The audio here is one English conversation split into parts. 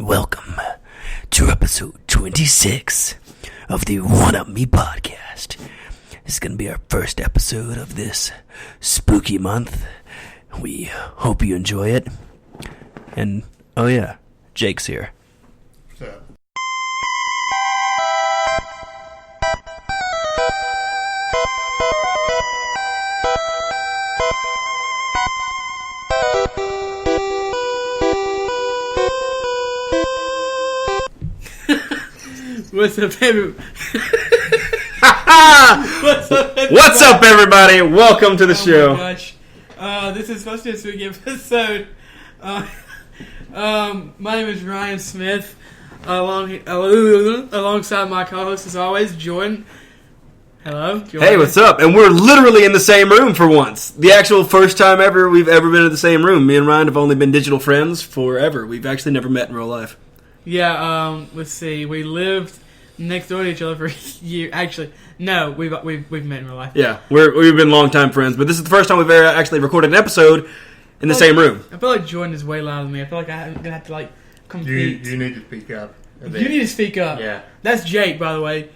Welcome to episode 26 of the One Up Me podcast. This is going to be our first episode of this spooky month. We hope you enjoy it. And, oh yeah, Jake's here. What's up? What's up, everybody? What's up, everybody? Welcome to the show. Oh my gosh. This is supposed to be a spooky episode. My name is Ryan Smith. Alongside my co-host, as always, Jordan. Hello. Jordan. Hey, what's up? And we're literally in the same room for once. The actual first time ever we've ever been in the same room. Me and Ryan have only been digital friends forever. We've actually never met in real life. Yeah. Let's see. We lived next door to each other for a year. Actually, no. We've met in real life. Yeah, we've been longtime friends, but this is the first time we've ever actually recorded an episode in the same room. I feel like Jordan is way louder than me. I feel like I'm gonna have to compete. You need to speak up. You need to speak up. Yeah. That's Jake, by the way.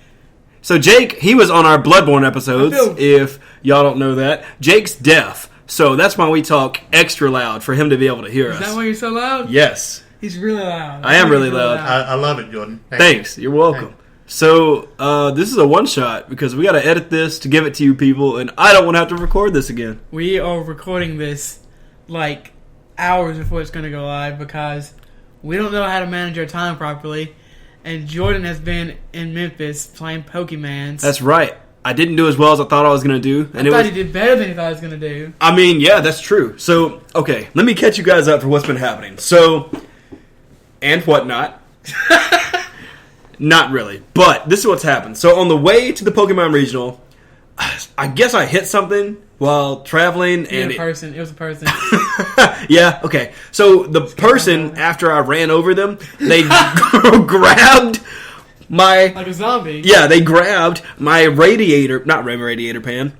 So Jake, he was on our Bloodborne episodes, if y'all don't know that. Jake's deaf, so that's why we talk extra loud, for him to be able to hear us. Is that why you're so loud? Yes. He's really loud. I am really loud. I love it, Jordan. Thanks. You're welcome. Thanks. So, this is a one-shot, because we got to edit this to give it to you people, and I don't want to have to record this again. We are recording this, hours before it's going to go live, because we don't know how to manage our time properly, and Jordan has been in Memphis playing Pokemans. That's right. I didn't do as well as I thought I was going to do. I thought he did better than he thought he was going to do. I mean, yeah, that's true. So, okay, let me catch you guys up for what's been happening. So, and whatnot. Not really, but this is what's happened. So on the way to the Pokemon Regional, I guess I hit something while traveling. It was a person. Yeah, okay. So the person, after I ran over them, they grabbed my... Like a zombie. Yeah, they grabbed my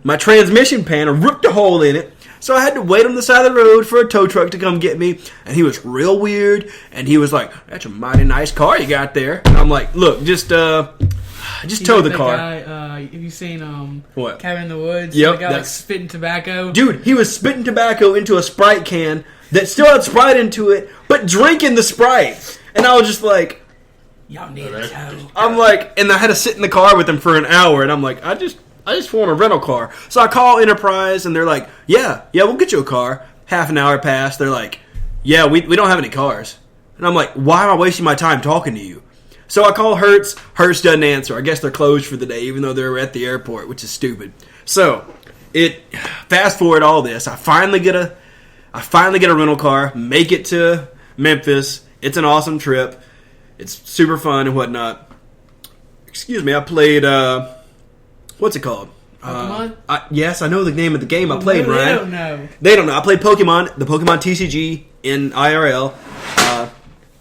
my transmission pan and ripped a hole in it. So I had to wait on the side of the road for a tow truck to come get me. And he was real weird. And he was like, "That's a mighty nice car you got there." And I'm like, "Look, just tow the car." Guy, have you seen What? Cabin in the Woods? Yep. The guy spitting tobacco. Dude, he was spitting tobacco into a Sprite can that still had Sprite into it, but drinking the Sprite. And I was just like... Y'all need a tow. I'm like... And I had to sit in the car with him for an hour. And I'm like, I just want a rental car. So I call Enterprise, and they're like, yeah, we'll get you a car. Half an hour passed. They're like, yeah, we don't have any cars. And I'm like, why am I wasting my time talking to you? So I call Hertz. Hertz doesn't answer. I guess they're closed for the day, even though they're at the airport, which is stupid. So fast forward all this. I finally get a rental car, make it to Memphis. It's an awesome trip. It's super fun and whatnot. Excuse me, I played... what's it called? Pokemon? Yes, I know the name of the game I played, Ryan. Ryan. They don't know. They don't know. I played Pokemon, the Pokemon TCG in IRL.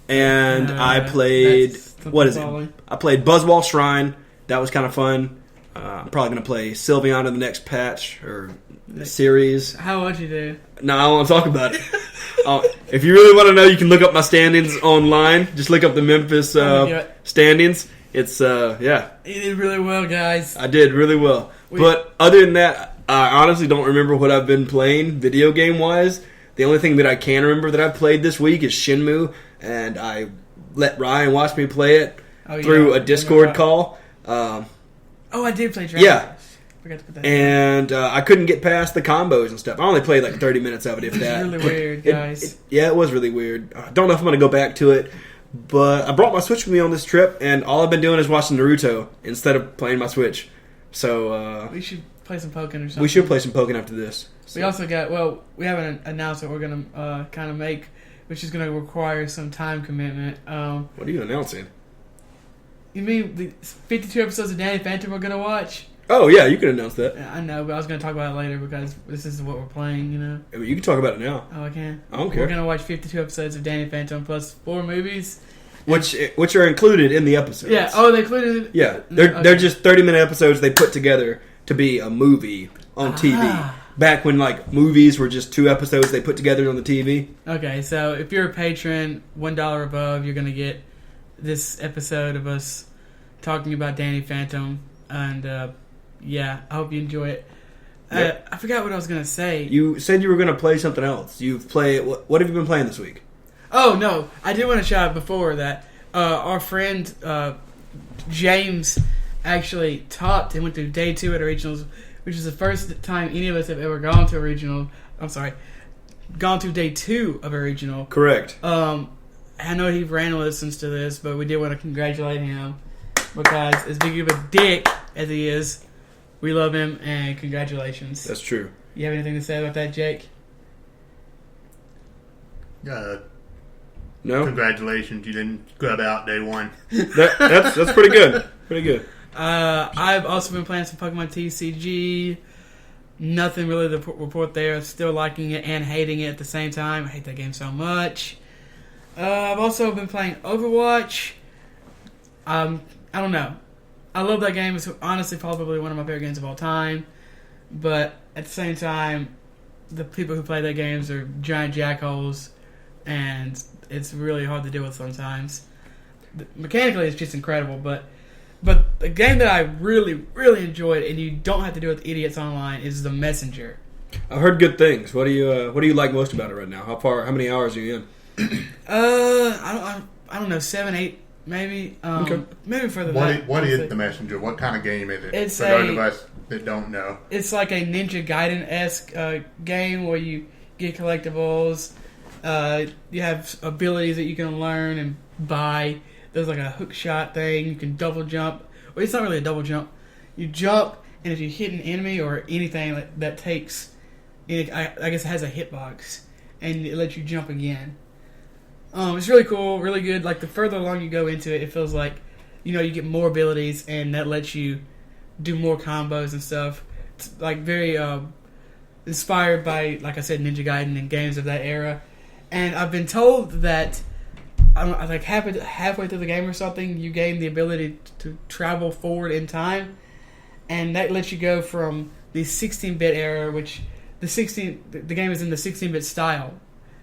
And I played... What is it? I played Buzzwall Shrine. That was kind of fun. I'm probably going to play Sylveon in the next patch or series. How much you do? No, I don't want to talk about it. If you really want to know, you can look up my standings online. Just look up the Memphis standings. It's, yeah. You did really well, guys. I did really well. But other than that, I honestly don't remember what I've been playing video game-wise. The only thing that I can remember that I've played this week is Shenmue, and I let Ryan watch me play it through a Discord call. I did play Dragon Yeah. Quest. Forgot to put that And I couldn't get past the combos and stuff. I only played 30 minutes of it, if that. It was really weird, guys. It was really weird. I don't know if I'm going to go back to it. But I brought my Switch with me on this trip, and all I've been doing is watching Naruto instead of playing my Switch. So, we should play some Pokken or something. We should play some Pokken after this. So. We also got, we have an announcement we're going to kind of make, which is going to require some time commitment. What are you announcing? You mean the 52 episodes of Danny Phantom we're going to watch? Oh, yeah, you can announce that. I know, but I was going to talk about it later because this is what we're playing, you know? I mean, you can talk about it now. Oh, I can? I don't care. We're going to watch 52 episodes of Danny Phantom plus 4 movies. Which are included in the episodes. Yeah, they included... Yeah, they're just 30-minute episodes they put together to be a movie on TV. Back when like movies were just 2 episodes they put together on the TV. Okay, so if you're a patron, $1 above, you're gonna get this episode of us talking about Danny Phantom, and yeah, I hope you enjoy it. Yep. I forgot what I was gonna say. You said you were going to play something else. You've played. What have you been playing this week? Oh no, I did want to shout out before that. Our friend James actually topped and went through day 2 at Originals, which is the first time any of us have ever gone to Original. I'm sorry, gone through day 2 of Original. Correct. I know he randomly listens to this, but we did want to congratulate him because as big of a dick as he is, we love him and congratulations. That's true. You have anything to say about that, Jake? No. Congratulations, you didn't scrub out day 1. That's pretty good. Pretty good. I've also been playing some Pokemon TCG. Nothing really to report there. Still liking it and hating it at the same time. I hate that game so much. I've also been playing Overwatch. I don't know. I love that game. It's honestly probably one of my favorite games of all time. But at the same time, the people who play that games are giant jackholes, and it's really hard to deal with sometimes. Mechanically, it's just incredible, but the game that I really, really enjoyed, and you don't have to deal with idiots online, is The Messenger. I've heard good things. What do you like most about it right now? How many hours are you in? I don't know, 7, 8, maybe. Okay. Maybe further What back. is The Messenger? What kind of game is it? It's for those of us that don't know. It's like a Ninja Gaiden-esque game where you get collectibles. You have abilities that you can learn and buy. There's like a hook shot thing. You can double jump. Well, it's not really a double jump. You jump, and if you hit an enemy or anything that takes, I guess it has a hitbox, and it lets you jump again. It's really cool, really good. Like the further along you go into it, it feels like you get more abilities, and that lets you do more combos and stuff. It's like very inspired by, like I said, Ninja Gaiden and games of that era. And I've been told that like halfway through the game or something, you gain the ability to travel forward in time, and that lets you go from the 16-bit era, which the game is in the 16-bit style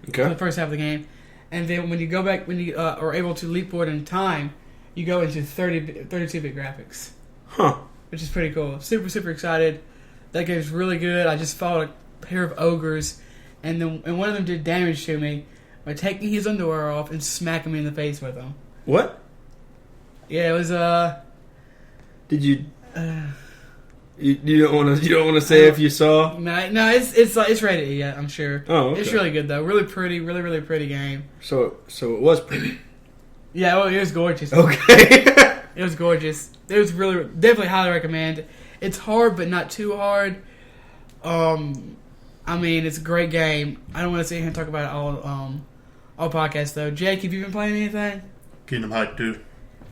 Okay. for the first half of the game, and then when you go back, when you are able to leap forward in time, you go into 32-bit graphics. Huh. Which is pretty cool. Super, super excited. That game's really good. I just fought a pair of ogres, and one of them did damage to me by taking his underwear off and smacking me in the face with them. What? Yeah, it was Did you? You don't want to say if you saw? No, it's rated E, yeah, I'm sure. Oh, okay. It's really good though. Really pretty, really, really pretty game. So it was pretty. Yeah, well, it was gorgeous. Okay. It was gorgeous. It was really, definitely highly recommend. It's hard, but not too hard. I mean, it's a great game. I don't want to sit here and talk about it all podcast though. Jake, have you been playing anything? Kingdom Hearts 2.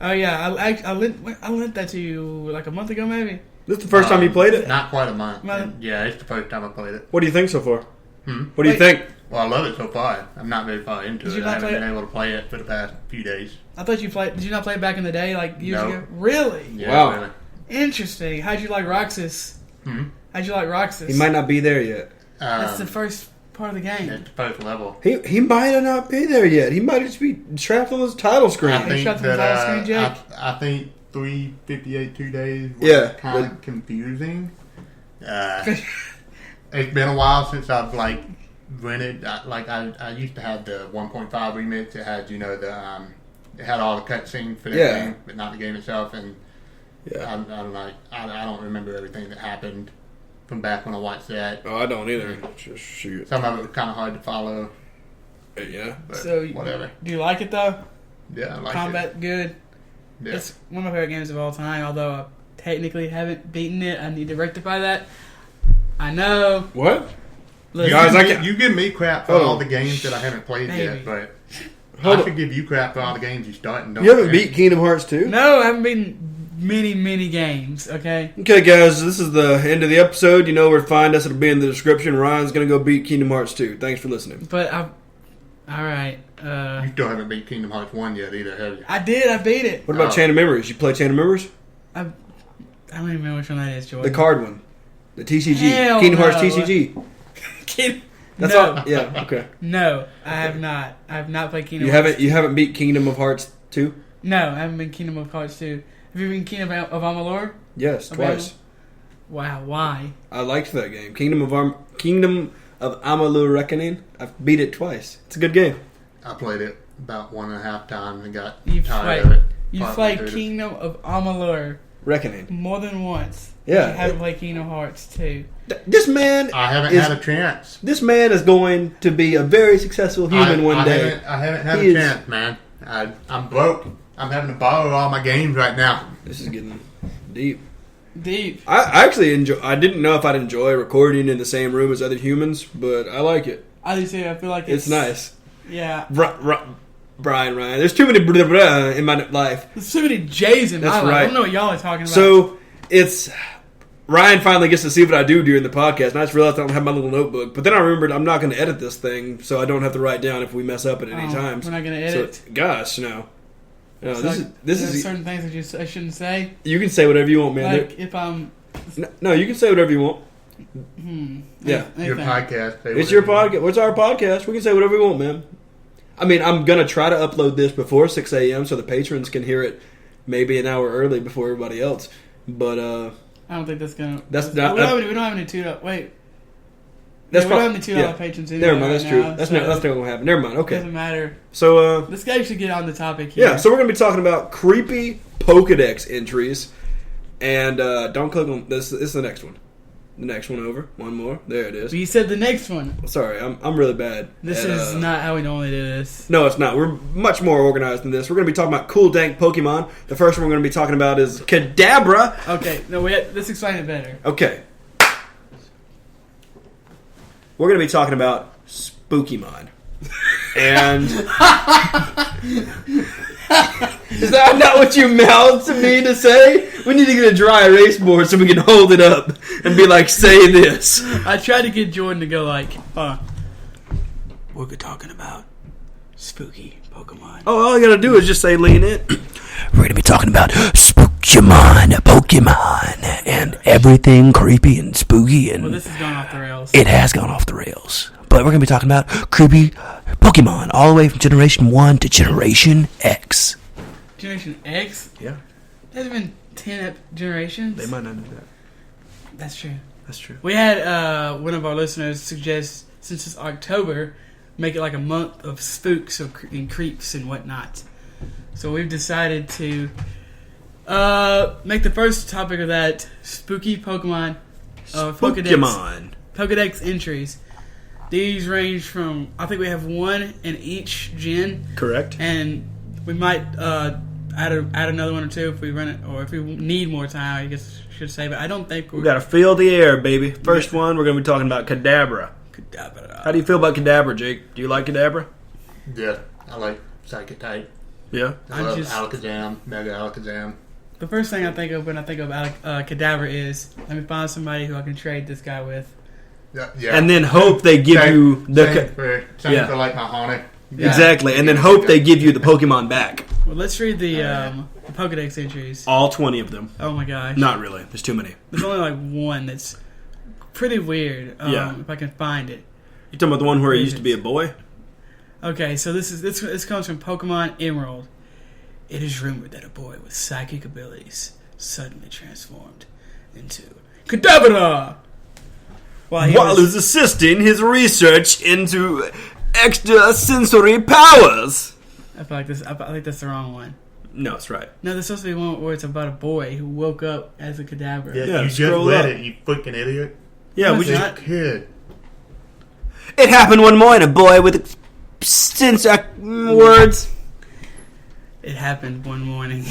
Oh yeah, I lent that to you like a month ago, maybe. This is the first time you played it? Not quite a month. Well- And, yeah, it's the first time I played it. What do you think so far? Hmm? What do you think? Well, I love it so far. I'm not very far into Did it. you I not haven't play been it? able to play it for the past few days. I thought you played. Did you not play it back in the day, like years No. ago? Really? Yeah, Wow. really. Interesting. How'd you like Roxas? Hmm? How'd you like Roxas? He might not be there yet. That's the first part of the game. It's the first level. He might not be there yet. He might just be trapped on his title screen. I think shut the that title screen, Jake? I think 358 2 days was Yeah, kind of confusing. It's been a while since I've like rented. I used to have the 1.5 remix. It had it had all the cutscenes for that Yeah. game, but not the game itself. And Yeah. I don't know. I don't remember everything that happened from back when I watched that. Oh, I don't either. Just shoot. Some of it was kind of hard to follow. Yeah. But So whatever. Do you like it though? Yeah, I like Combat good. it. Yeah. It's one of my favorite games of all time. Although I technically haven't beaten it, I need to rectify that. I know. What? Listen, Guys, I you, can- you give me crap for Hold all on. the games that I haven't played Baby. yet, but Hold I on. should give you crap for all the games you start and don't. You haven't finish. beat Kingdom Hearts 2? no, I haven't beaten many games. Okay. Okay, guys, this is the end of the episode. You know where to find us. It'll be in the description. Ryan's going to go beat Kingdom Hearts 2. Thanks for listening. But all right. You still haven't beat Kingdom Hearts 1 yet either, have you? I did. I beat it. What about Oh. Chain of Memories? You play Chain of Memories? I don't even remember which one that is, Jordan. The card one. The TCG. Hell Kingdom Hearts no. TCG. That's no. all. Yeah, okay. No, I have not. I have not played Kingdom You Hearts. haven't beat Kingdom of Hearts 2? No, I haven't been Kingdom of Hearts 2. Have you been Kingdom of Amalur? Yes, twice. Wow, why? I liked that game. Kingdom of Amalur Reckoning. I've beat it twice. It's a good game. I played it about 1.5 times and got You've tired played- of it. You Partly played through it. Kingdom of Amalur Reckoning. more than once. Yeah. You haven't played Kingdom Hearts 2. This man I haven't is had a chance. This man is going to be a very successful human one day. I haven't had He a is- chance, man. I'm broke. I'm having to borrow all my games right now. This is getting deep. Deep. I actually enjoy. I didn't know if I'd enjoy recording in the same room as other humans, but I like it. I do too. I feel like It's nice. Yeah. Brian Ryan. There's too many in my life. There's so many J's in That's my life. right. I don't know what y'all are talking about. So it's Ryan finally gets to see what I do during the podcast, and I just realized I don't have my little notebook. But then I remembered I'm not going to edit this thing, so I don't have to write down if we mess up at any times. We're not going to edit. So, gosh, no. No, So, this there's is. certain things that I shouldn't say. You can say whatever you want, man. Like if I'm. No, you can say whatever you want. Yeah. Your anything. podcast. It's your podcast. What's our podcast? We can say whatever we want, man. I mean, I'm going to try to upload this before 6 a.m. so the patrons can hear it maybe an hour early before everybody else. But, I don't think that's going to. That's not- We don't have any $2. Wait. that's we don't have probably- any $2 patrons anyway. Never mind, that's right true. now, That's so not going to happen. Never mind, It okay. doesn't matter. So, This guy should get on the topic here. yeah, so we're going to be talking about creepy Pokedex entries. And don't click on this. This is the next one. The next one over. One more. There it is. But you said the next one. Sorry, I'm really bad. This at, is not how we normally do this. No, it's not. We're much more organized than this. We're going to be talking about cool dank Pokemon. The first one we're going to be talking about is Kadabra. Okay, no, let's explain it better. Okay. We're going to be talking about Spookymon. And is that not what you mouthed to me to say? We need to get a dry erase board so we can hold it up and be like, say this. I tried to get Jordan to go like, We're talking about spooky Pokemon. Oh, all you got to do is just say lean in. We're going to be talking about Pokemon, and everything creepy and spooky, and well, this has gone off the rails. it has gone off the rails. But we're going to be talking about creepy Pokemon, all the way from Generation 1 to Generation X. Generation X? Yeah. There's been 10 generations. They might not do that. That's true. That's true. We had one of our listeners suggest, since it's October, make it like a month of spooks and creeps and whatnot. So we've decided to make the first topic of that spooky Pokemon Pokedex entries. These range from, I think we have one in each gen, Correct. and we might add another one or two if we run it, or if we need more time, I guess I should say. But I don't think We got to feel the air, baby. First one, we're going to be talking about Kadabra. How do you feel about Kadabra, Jake? Do you like Kadabra? Yeah, I like Psychic type. Yeah. I love Alakazam, Mega Alakazam. The first thing I think of when I think of Kadabra is, let me find somebody who I can trade this guy with. Yeah. And then hope they give you the... Same for like my Haunted. Yeah. Exactly. And then hope they give you the Pokemon back. Well, let's read the Pokedex entries. All 20 of them. Oh my gosh. Not really. There's too many. There's only like one that's pretty weird. Yeah. If I can find it. You talking about the one where he used to be a boy? Okay, so this comes from Pokemon Emerald. It is rumored that a boy with psychic abilities suddenly transformed into Kadabra while he was assisting his research into extrasensory powers. I feel like this. I think that's the wrong one. No, it's right. No, there's supposed to be one where it's about a boy who woke up as a Kadabra. Yeah, you just scroll read up. it, you fucking idiot. Yeah, No, we it's just... not. Kid. It happened one morning, a boy with words. It happened one morning.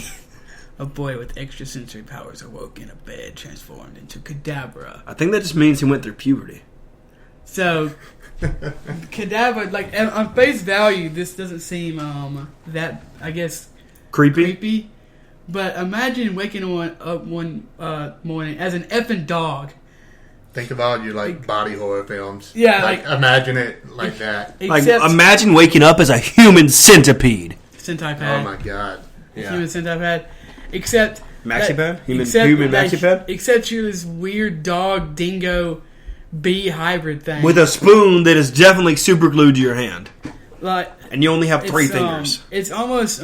A boy with extrasensory powers awoke in a bed, transformed into Kadabra. I think that just means he went through puberty. So, Kadabra, like on face value, this doesn't seem that, I guess, creepy. But imagine waking up one morning as an effing dog. Think about your like body horror films. Yeah, like imagine it like that. Like, Except imagine waking up as a human centipede. Centipede. Oh my god. Yeah. Human centipede. Except Maxipad? Human like, Maxipad? Except you're this weird dog, dingo, bee hybrid thing. With a spoon that is definitely super glued to your hand. Like, and you only have 3 fingers. It's almost,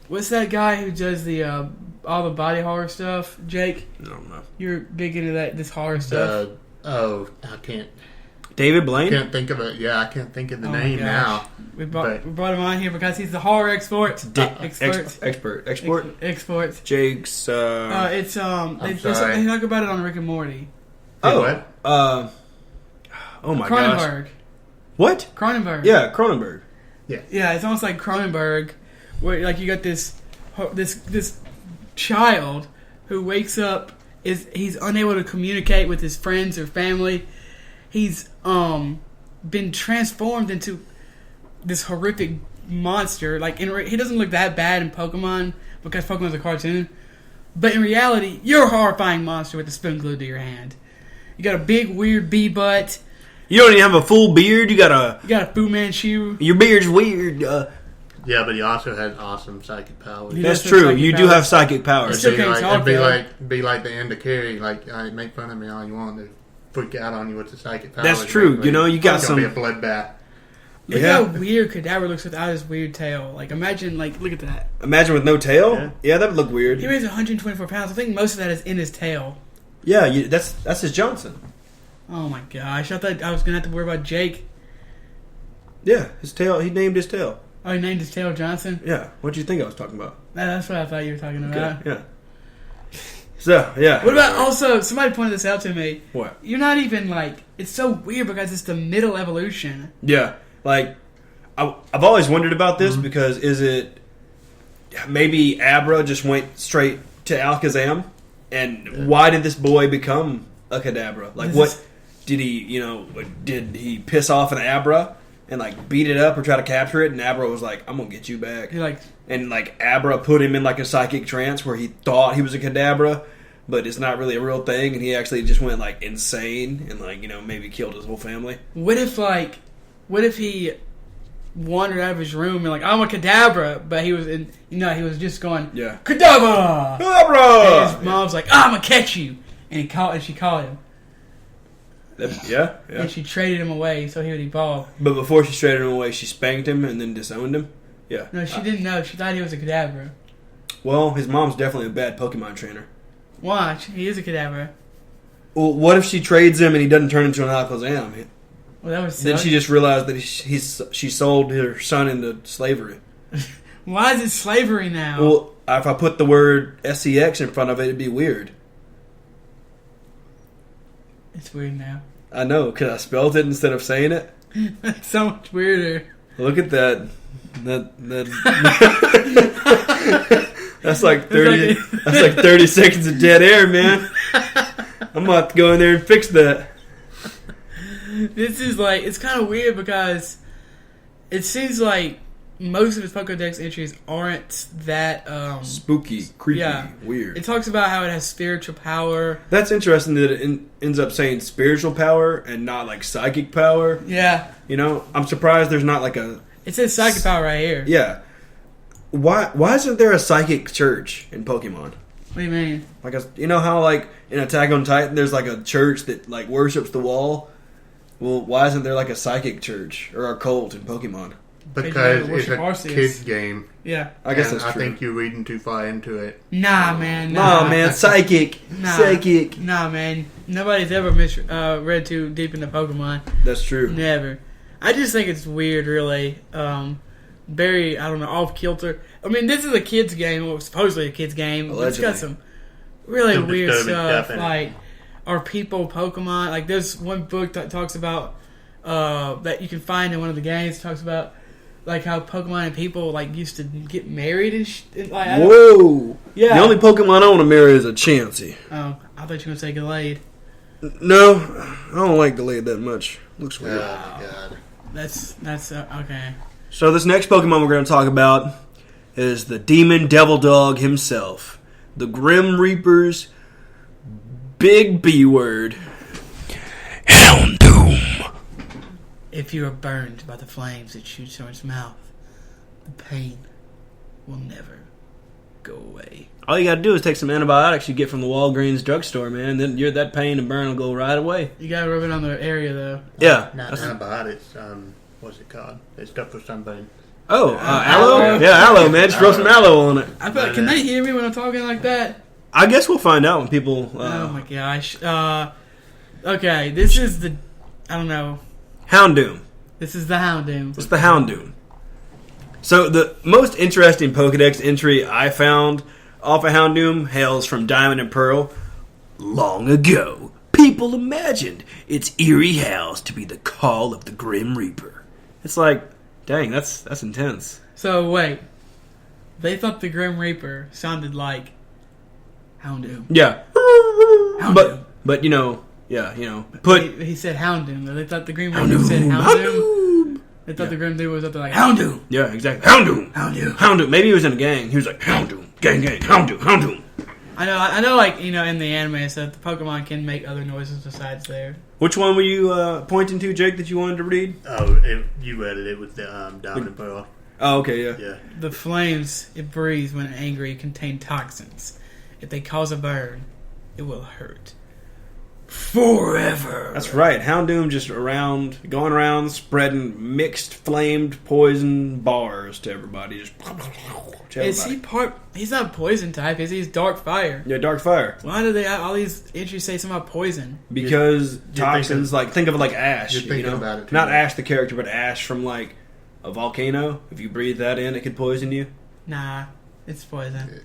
what's that guy who does the all the body horror stuff, Jake? I don't know. You're big into this horror stuff. I can't. David Blaine? Can't think of it. Yeah, I can't think of the name now. We brought him on here because he's the horror expert. Exports. Jake's. They talk about it on Rick and Morty. What? Oh my gosh. Cronenberg. What? Cronenberg. Yeah, Cronenberg. Yeah, it's almost like Cronenberg, where like you got this child who wakes up he's unable to communicate with his friends or family. He's been transformed into this horrific monster. Like he doesn't look that bad in Pokemon because Pokemon's a cartoon, but in reality, you're a horrifying monster with a spoon glued to your hand. You got a big weird bee butt. You don't even have a full beard. You got a Fu Manchu. Your beard's weird. Yeah, but he also has awesome psychic powers. That's true. You do have psychic powers. It'd be like the end of Carrie. Like, make fun of me all you want to freak out on you with the psychic powers. That's true. You know, you got some. It's gonna be a bloodbath. Look how weird Kadabra looks without his weird tail. Like, imagine, look at that. Imagine with no tail? Yeah, that would look weird. He weighs 124 pounds. I think most of that is in his tail. Yeah, that's his Johnson. Oh my gosh. I thought I was going to have to worry about Jake. Yeah, his tail. He named his tail. Oh, he named his tail Johnson? Yeah. What did you think I was talking about? That's what I thought you were talking about. Okay, yeah. So, yeah. What about also, somebody pointed this out to me. What? You're not even it's so weird because it's the middle evolution. Yeah. Like, I've always wondered about this because is it maybe Abra just went straight to Alakazam? And why did this boy become a Kadabra? Like, what did he, did he piss off an Abra and, beat it up or try to capture it? And Abra was like, I'm going to get you back. And, Abra put him in, a psychic trance where he thought he was a Kadabra, but it's not really a real thing. And he actually just went, insane and, maybe killed his whole family. What if he wandered out of his room and I'm a Kadabra, but he was he was just going, Kadabra! Kadabra! And his mom's like, I'm gonna catch you. And she caught him. Yeah. And she traded him away so he would evolve. But before she traded him away, she spanked him and then disowned him? Yeah. No, she didn't know. She thought he was a Kadabra. Well, his mom's definitely a bad Pokemon trainer. Watch, he is a Kadabra. Well, what if she trades him and he doesn't turn into an Alakazam? Well, that was then she just realized that she sold her son into slavery. Why is it slavery now? Well, if I put the word SEX in front of it, it'd be weird. It's weird now. I know, because I spelled it instead of saying it. It's so much weirder. Look at that. That's like 30. That's like 30 seconds of dead air, man. I'm gonna have to go in there and fix that. This is it's kind of weird because it seems like most of his Pokedex entries aren't that spooky, creepy, weird. It talks about how it has spiritual power. That's interesting that it ends up saying spiritual power and not psychic power. Yeah. I'm surprised there's not a... It says psychic power right here. Yeah. Why isn't there a psychic church in Pokemon? What do you mean? How in Attack on Titan there's a church that worships the wall? Well, why isn't there a psychic church or a cult in Pokemon? Because it's a kid's game. Yeah. I guess that's true. I think you're reading too far into it. Nah, man. Nah, man. Psychic. Psychic. Nah, man. Nobody's ever read too deep into Pokemon. That's true. Never. I just think it's weird, really. Very, I don't know, off kilter. I mean, this is a kid's game, or supposedly a kid's game. But it's got some really weird stuff. Are people Pokemon? There's one book that talks about that you can find in one of the games. It talks about how Pokemon and people used to get married and Whoa! Yeah. The only Pokemon I want to marry is a Chansey. Oh, I thought you were gonna say Gallade. No, I don't like Gallade that much. Looks weird. Oh, God. That's okay. So this next Pokemon we're going to talk about is the Demon Devil Dog himself, the Grim Reaper's big B word, Houndoom. If you are burned by the flames that shoots from its mouth, the pain will never go away. All you gotta do is take some antibiotics you get from the Walgreens drugstore, man. And then that pain and burn will go right away. You gotta rub it on the area, though. Yeah. Not antibiotics. What's it called? It's stuff for sunburn. Oh, aloe? Yeah, aloe, man. Just throw some aloe on it. I feel like, can they hear me when I'm talking like that? I guess we'll find out when people... oh, my gosh. Okay, this is the... I don't know. Houndoom. This is the Houndoom. It's the Houndoom. So the most interesting Pokedex entry I found off of Houndoom hails from Diamond and Pearl. Long ago, people imagined its eerie howls to be the call of the Grim Reaper. It's like, dang, that's intense. So, wait. They thought the Grim Reaper sounded like Houndoom. Yeah. Houndoom. But you know, He said Houndoom. They thought the Grim Reaper said Houndoom. They thought the Grim Reaper was up there like Houndoom. Yeah, exactly. Houndoom. Maybe he was in a gang. He was like, Houndoom. Gang. Houndoom. I know, like, in the anime, so the Pokemon can make other noises besides there. Which one were you pointing to, Jake, that you wanted to read? Oh, you read it. It was the Diamond and Pearl. Oh, okay, yeah. Yeah. The flames it breathes when angry contain toxins. If they cause a burn, it will hurt. Forever. That's right. Houndoom just going around spreading mixed flamed poison bars to everybody. Just to everybody. Is he he's not poison type, is he? He's dark fire. Yeah, dark fire. Why do they all these entries say something about poison? Because toxins, think of it like ash. You're thinking about it too Not much. Ash the character, but ash from like a volcano. If you breathe that in, it could poison you. Nah, it's poison.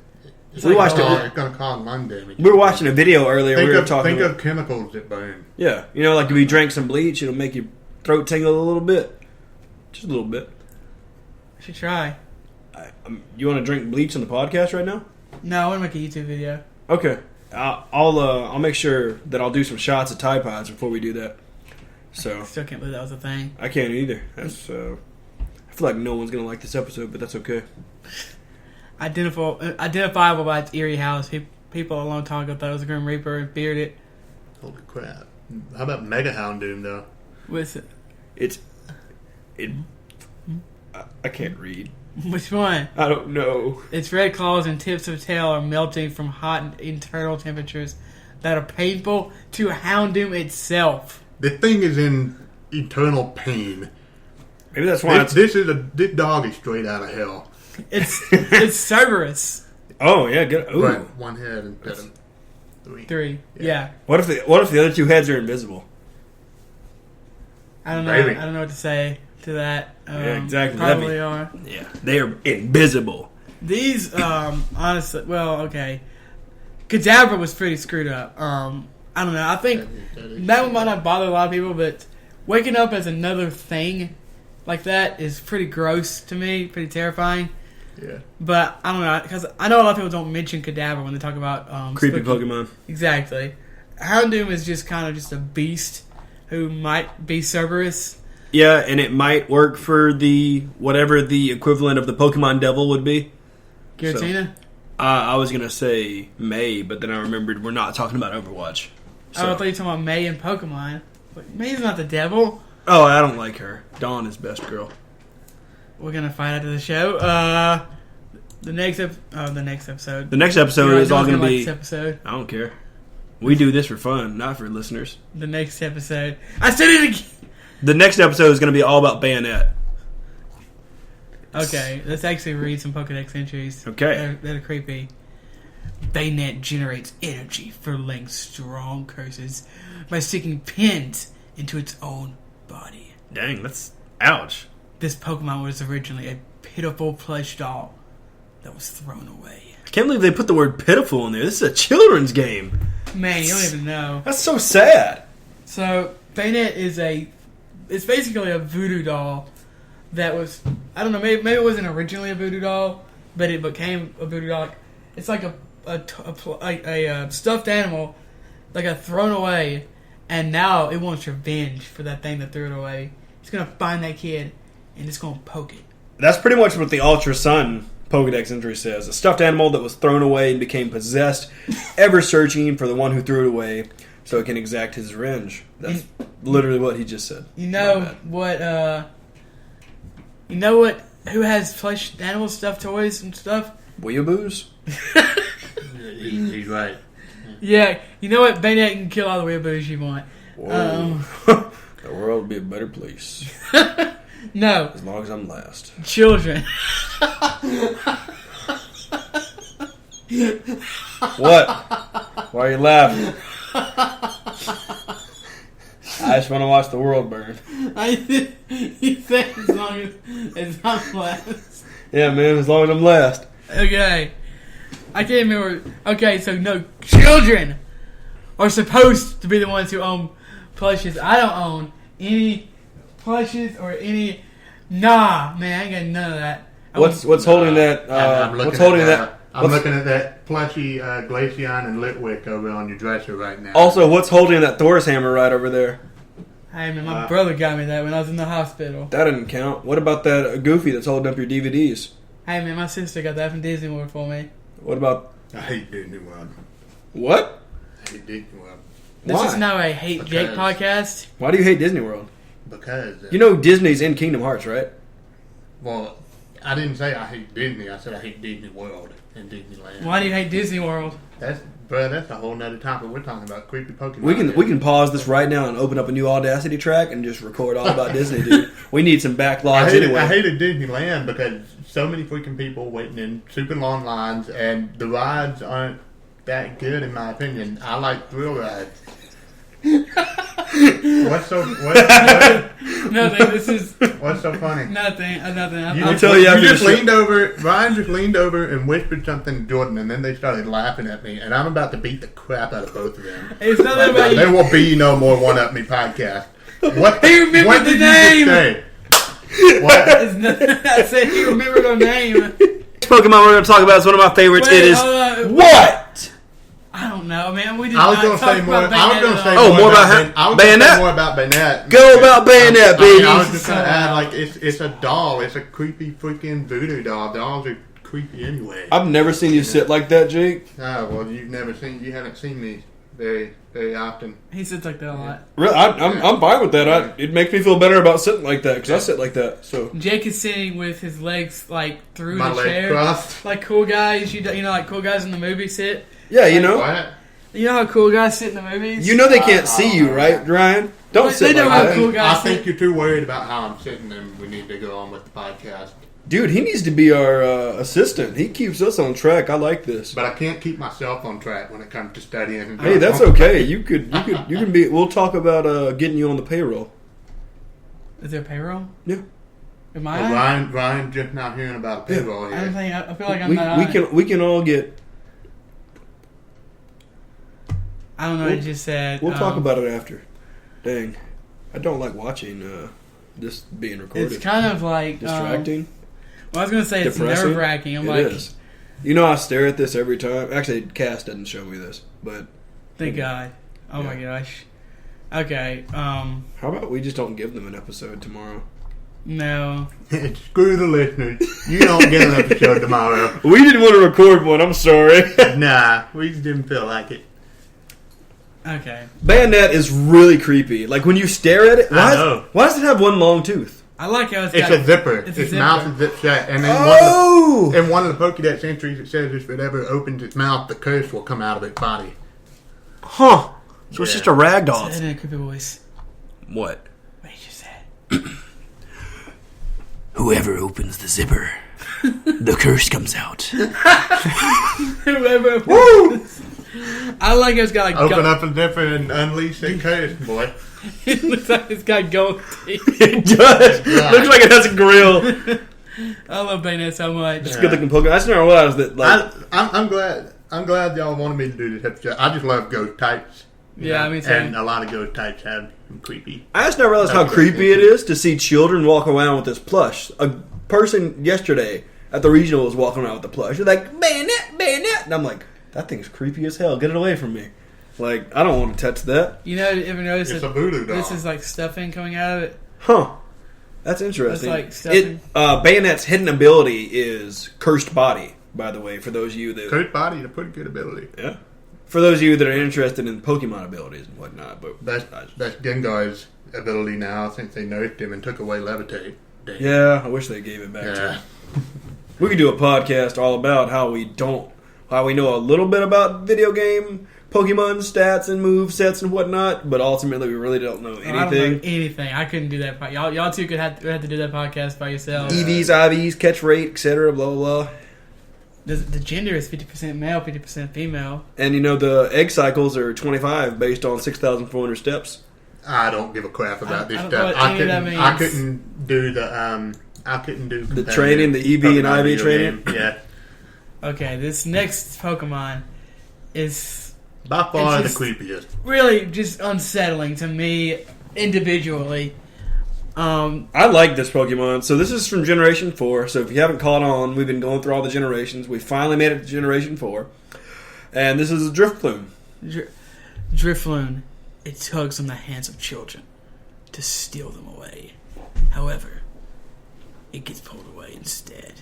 We watched it. It's going to cause lung damage. We were watching a video earlier. Think Think of chemicals that burn. Yeah, like if you drank some bleach, it'll make your throat tingle a little bit, just a little bit. I should try. You want to drink bleach on the podcast right now? No, I want to make a YouTube video. Okay, I'll make sure that I'll do some shots of Tide Pods before we do that. So I still can't believe that was a thing. I can't either. That's I feel like no one's gonna like this episode, but that's okay. Identifiable by its eerie howls. People a long time ago thought it was a Grim Reaper and feared it. Holy crap. How about Mega Houndoom, though? What's it? I can't read. Which one? I don't know. Its red claws and tips of tail are melting from hot internal temperatures that are painful to Houndoom itself. The thing is in eternal pain. Maybe that's why This dog is straight out of hell. It's Cerberus. Oh yeah, good. Ooh. Right, one head instead of three. 3. Yeah. What if the other two heads are invisible? I don't know. Maybe. I don't know what to say to that. Yeah, exactly. Probably are. Yeah, they are invisible. These, honestly, well, okay. Kadabra was pretty screwed up. I don't know. I think that one might not bother a lot of people, but waking up as another thing like that is pretty gross to me, pretty terrifying. Yeah. But I don't know, because I know a lot of people don't mention Kadabra when they talk about Creepy spooky. Pokemon. Exactly. Houndoom is just kind of just a beast who might be Cerberus. Yeah, and it might work for whatever the equivalent of the Pokemon Devil would be. Giratina? I was gonna say May, but then I remembered we're not talking about Overwatch. So. I thought you were talking about May and Pokemon. But May's not the devil. Oh, I don't like her. Dawn is best girl. We're gonna find after the show. The next episode. The next episode is all gonna be. Like this episode. I don't care. We do this for fun, not for listeners. The next episode. I said it again. The next episode is gonna be all about Bayonet. Okay, let's actually read some Pokedex entries. Okay. That are creepy. Bayonet generates energy for laying strong curses by sticking pins into its own body. Dang, that's ouch. This Pokemon was originally a pitiful plush doll that was thrown away. I can't believe they put the word pitiful in there. This is a children's game. Man, you don't even know. That's so sad. So, Bayonet it's basically a voodoo doll that was, I don't know, maybe it wasn't originally a voodoo doll, but it became a voodoo doll. It's like a stuffed animal, like a thrown away, and now it wants revenge for that thing that threw it away. It's going to find that kid, and it's going to poke it. That's pretty much what the Ultra Sun Pokedex entry says. A stuffed animal that was thrown away and became possessed, ever searching for the one who threw it away so it can exact his revenge. That's literally what he just said. You know what who has plush animal stuffed toys and stuff? Weeaboos? He's right. Yeah, you know what? Bayonetta can kill all the weeaboos you want. Whoa. The world would be a better place. No. As long as I'm last. Children. What? Why are you laughing? I just want to watch the world burn. You said as long as I'm last. Yeah, man, as long as I'm last. Okay. I can't remember. Okay, so no, children are supposed to be the ones who own plushes. I don't own any plushes or any. Nah, man, I ain't got none of that. What's holding that? What's holding that? I'm looking at that plushy Glaceon and Litwick over on your dresser right now. Also, what's holding that Thor's hammer right over there? Hey, man, my brother got me that when I was in the hospital. That didn't count. What about that Goofy that's holding up your DVDs? Hey, man, my sister got that from Disney World for me. What about... I hate Disney World. What? I hate Disney World. This Why? is now a Hate Jake podcast. Why do you hate Disney World? Because... You know Disney's in Kingdom Hearts, right? Well, I didn't say I hate Disney. I said I hate Disney World and Disneyland. Why do you hate Disney World? That's a whole nother topic. We're talking about creepy Pokemon. We can pause this right now and open up a new Audacity track and just record all about Disney, dude. We need some backlogs anyway. I hated Disneyland because so many freaking people waiting in super long lines, and the rides aren't that good in my opinion. I like thrill rides. What's so funny? Nothing. Ryan just leaned over and whispered something to Jordan, and then they started laughing at me, and I'm about to beat the crap out of both of them. It's nothing about you. There will be no more One Up Me podcast. What? He remembered the name. What? I said he remembered our name. Pokemon we're going to talk about is one of my favorites. Wait, it is what? I don't know, man. We did I was not going to talk say more. about I was going to say Oh, more about Bayonetta. More about Bayonetta. Go about Bayonetta, baby. I was just going to add, like, it's a doll. It's a creepy freaking voodoo doll. Dolls are creepy anyway. I've never seen you sit like that, Jake. Oh, well, you haven't seen me very, very often. He sits like that a lot. Really, I'm fine with that. It makes me feel better about sitting like that because I sit like that. So Jake is sitting with his legs like through My the leg chair, crossed. like cool guys. You know, like cool guys in the movie sit. yeah, you know. What? You know how cool guys sit in the movies. You know they can't see you, right, Ryan? Don't They sit know like how that. cool guys I think you're too worried about how I'm sitting, and we need to go on with the podcast. Dude, he needs to be our assistant. He keeps us on track. I like this. But I can't keep myself on track when it comes to studying. Hey, that's okay. You can be. We'll talk about getting you on the payroll. Is there payroll? Yeah. Am Well, I? Ryan just not hearing about a payroll I here. don't think. I feel like I'm not. We can all get. I don't know what you just said. We'll talk about it after. Dang, I don't like watching this being recorded. It's kind of like distracting. Well, I was gonna say it's Depressing. nerve wracking. I'm It like, is. You know, I stare at this every time. Actually, Cass doesn't show me this, but thank God. Oh my gosh. Okay. how about we just don't give them an episode tomorrow? No. Screw the listeners. You don't get an episode tomorrow. We didn't want to record one. I'm sorry. Nah, we just didn't feel like it. Okay. Bayonetta is really creepy. Like when you stare at it, I know. why does it have one long tooth? I like how It's a zipper. It's a Its zipper. mouth is zipped shut. And then in one of the Pokedex entries, it says if it ever opens its mouth, the curse will come out of its body. Huh? So it's Yeah. just a rag doll. Say that in a creepy voice. What? What did you say? Whoever opens the zipper, the curse comes out. Whoever. Woo! I like it's got like Open up a zipper and unleash the curse, boy. It looks like it's got gold teeth. It does. Yeah. Looks like it has a grill. I love Bayonetta so much. It's a good looking Pokemon. I just never realized that. Like, I'm glad y'all wanted me to do this episode. I just love ghost types. Yeah, me too. And a lot of ghost types have some creepy. I just never realized how creepy it is to see children walk around with this plush. A person yesterday at the regional was walking around with the plush. They're like, Bayonetta. And I'm like, that thing's creepy as hell. Get it away from me. Like, I don't want to touch that. You know, ever notice It's that a voodoo doll. this is like stuffing coming out of it? Huh. That's interesting. That's like stuffing. Bayonetta's hidden ability is Cursed Body, by the way, for those of you that... Cursed Body is a pretty good ability. Yeah. For those of you that are interested in Pokemon abilities and whatnot. But That's Gengar's ability now since they nerfed him and took away Levitate. Dang. Yeah, I wish they gave it back to him. We could do a podcast all about how we know a little bit about video game Pokemon stats and move sets and whatnot, but ultimately we really don't know anything. I don't know anything. I couldn't do that. Y'all two could have to do that podcast by yourselves. EVs, IVs, catch rate, etc. Blah blah blah. The gender is 50% male, 50% female. And the egg cycles are 25 based on 6,400 steps. I don't give a crap about this I don't know stuff. what any of that means. I couldn't do the training, the EV and Pokemon IV training. game. Yeah. Okay, this next Pokemon is By far the just creepiest. really just unsettling to me individually. I like this Pokemon. So this is from Generation 4. So if you haven't caught on, we've been going through all the generations. We finally made it to Generation 4. And this is a Drifloon. Drifloon, it tugs on the hands of children to steal them away. However, it gets pulled away instead.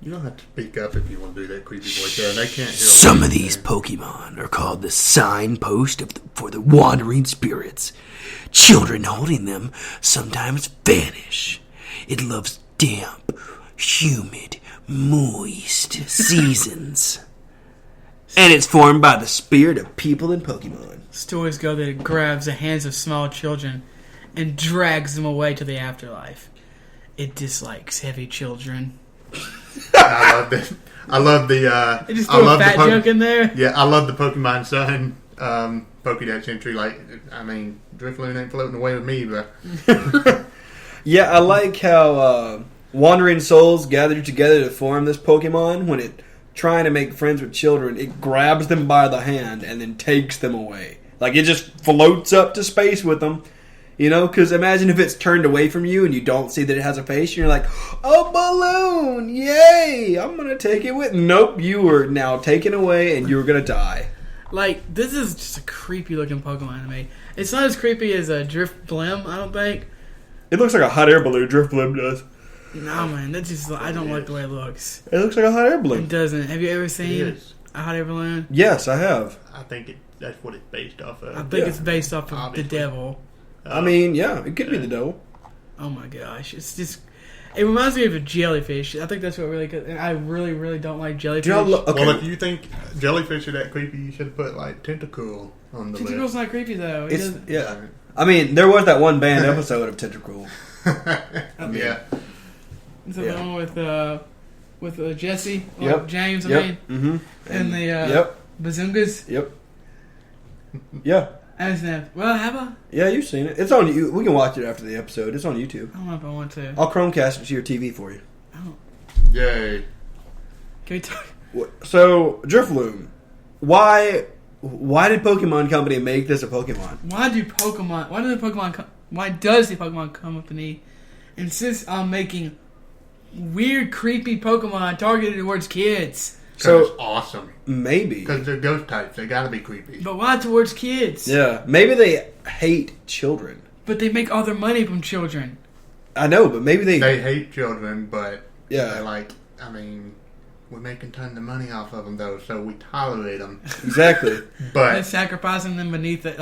You don't have to speak up if you want to do that creepy voice there. They can't hear. Some of these Pokemon are called the signpost for the wandering spirits. Children holding them sometimes vanish. It loves damp, humid, moist seasons. And it's formed by the spirit of people and Pokemon. Stories go that it grabs the hands of small children and drags them away to the afterlife. It dislikes heavy children. I love this. I love the. It just threw a fat joke in there. Yeah, I love the Pokemon Sun Pokedex entry. Drifloon ain't floating away with me, but Yeah, I like how wandering souls gather together to form this Pokemon. When it trying to make friends with children, it grabs them by the hand and then takes them away. Like it just floats up to space with them. Because imagine if it's turned away from you and you don't see that it has a face, and you're like, a balloon! Yay! I'm going to take it with... Nope, you were now taken away and you're going to die. Like, this is just a creepy looking Pokemon to me. It's not as creepy as a Drifblim, I don't think. It looks like a hot air balloon, Drifblim does. No, man, that's just... I don't like the way it looks. It looks like a hot air It balloon. doesn't. Have you ever seen a hot air balloon? Yes, I have. I think that's what it's based off of. I think Yeah. it's based off of Obviously. the devil. I mean, yeah, it could be the devil. Oh my gosh, it's just... It reminds me of a jellyfish. I think that's what really... And I really, really don't like jellyfish. Okay. Well, if you think jellyfish are that creepy, you should have put Tentacool on the Tentacle's list. not creepy, though. Yeah. I mean, there was that one banned episode of Tentacool. Yeah. It's the one with Jesse, or Yep. James, I Yep. mean, Mm-hmm. and the Yep. Bazungas. Yep. Yeah. I understand. Well, have I? Yeah, you've seen it. It's on you. We can watch it after the episode. It's on YouTube. I don't know if I want to. I'll Chromecast it to your TV for you. Oh. Yay. Can we talk? So, Drifloon. Why did Pokemon Company make this a Pokemon? Why does the Pokemon Company insist on making weird, creepy Pokemon targeted towards kids? So So, it's awesome. maybe. Because they're ghost types. They gotta be creepy. But why towards kids? Yeah, maybe they hate children. But they make all their money from children. I know, but maybe they... They hate children, but Yeah. they're we're making tons of money off of them, though, so we tolerate them. Exactly. They're But, sacrificing them underneath the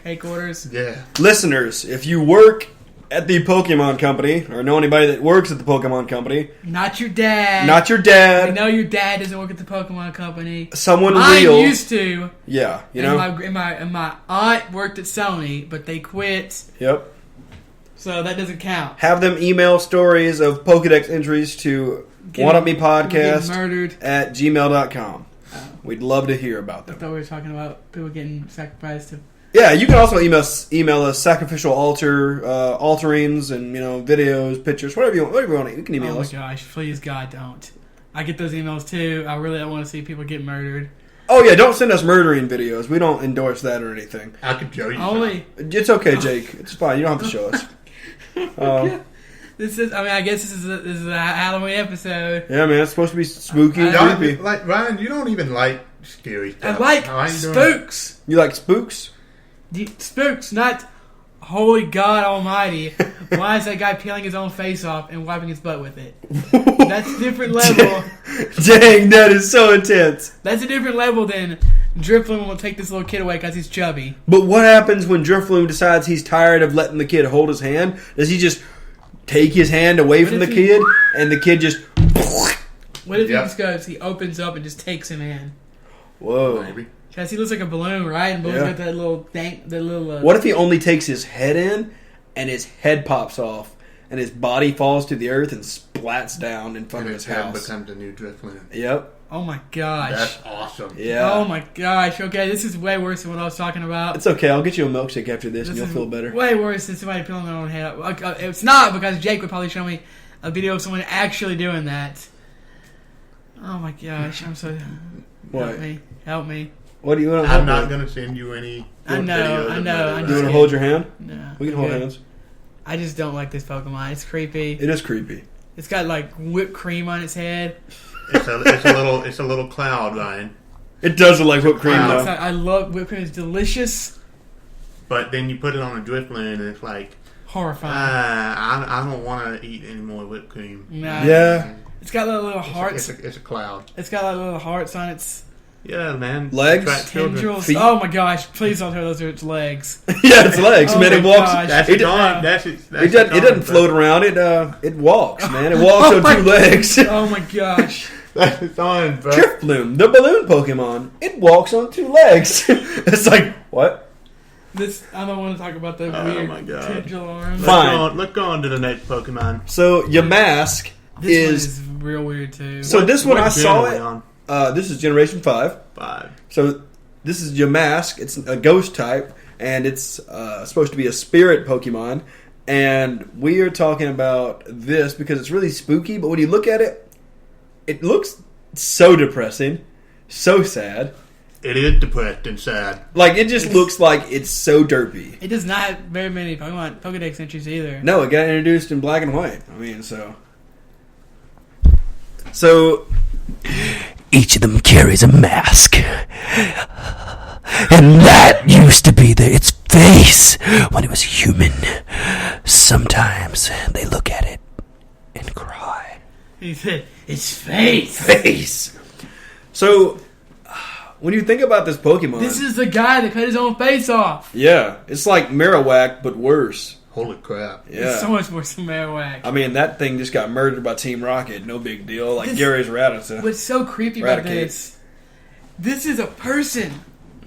headquarters. yeah. Listeners, if you work at the Pokemon Company, or know anybody that works at the Pokemon Company, Not your dad. not your I dad, know your dad doesn't work at the Pokemon Company. someone I real... used to. Yeah, And my aunt worked at Sony, but they quit, Yep. so that doesn't count. Have them email stories of Pokedex entries to Getting- One Up Me People Podcast getting murdered. at gmail.com. Oh. We'd love to hear about I them. thought we were talking about people getting sacrificed to. Yeah, you can also email us sacrificial alterings and videos, pictures, whatever you want. You can email Oh my us. gosh! Please, God, don't. I get those emails too. I really don't want to see people get murdered. Oh yeah, don't send us murdering videos. We don't endorse that or anything. I could show you Only It's okay, Jake. It's fine. You don't have to show us. this is. I mean, I guess this is a Halloween episode. Yeah, man, it's supposed to be spooky and some. creepy. Like, Ryan, you don't even like scary stuff. I like How you doing? spooks. You like spooks? Spooks, not holy God Almighty. Why is that guy peeling his own face off and wiping his butt with it? That's a different level. Dang, that is so intense. That's a different level than Drifloon will take this little kid away because he's chubby. But what happens when Drifloon decides he's tired of letting the kid hold his hand? Does he just take his hand away from the kid, and the kid just... What if he just goes, he opens up and just takes him in? Whoa. Maybe. Because he looks like a balloon, right? And balloon's got that little thing, What if he only takes his head in, and his head pops off, and his body falls to the earth and splats down in front of his house? Becomes a new Driftland. Yep. Oh my gosh. That's awesome. Yeah. Oh my gosh. Okay, this is way worse than what I was talking about. It's okay. I'll get you a milkshake after this and you'll feel better. Way worse than somebody peeling their own head. It's not, because Jake would probably show me a video of someone actually doing that. Oh my gosh. I'm so... What? Help me. What do you want to I'm not going to send you any... I know. Do you want to hold your hand? No. We can hold hands. I just don't like this Pokemon. It's creepy. It is creepy. It's got like whipped cream on its head. It's a little cloud, Ryan. It does look like whipped cream, though. I love whipped cream. It's delicious. But then you put it on a Driftland, and it's like horrifying. I don't want to eat any more whipped cream. Nah. Yeah. It's got little hearts. It's a cloud. It's got like little hearts on its man. Legs, tendrils. feet. Oh my gosh! Please don't tell those are its legs. Yeah, it's legs, Oh man. my It walks. gosh. It Doesn't float around. It walks, man. It walks on 2 legs. Oh my gosh! That's its arm, bro. Drifloon, the balloon Pokemon. It walks on 2 legs. It's like, what? I don't want to talk about the Oh weird my God. tendril arms. Fine. Let's go on to the next Pokemon. So, Yamask This one is real weird too. So this one I saw gen are we it. on? This is Generation 5. 5. So this is Yamask. It's a ghost type, and it's supposed to be a spirit Pokemon. And we are talking about this because it's really spooky, but when you look at it, it looks so depressing, so sad. It is depressed and sad. Like, it just looks like it's so derpy. It does not have very many Pokemon Pokedex entries either. No, it got introduced in black and white. I mean, So... Each of them carries a mask. And that used to be its face when it was human. Sometimes they look at it and cry. He said, "It's face." Face. So, when you think about this Pokemon... This is the guy that cut his own face off. Yeah, it's like Marowak, but worse. Holy crap. Yeah. It's so much worse than Marowak. I mean, that thing just got murdered by Team Rocket. No big deal. Like Gary's Rattata. What's so creepy about this is a person.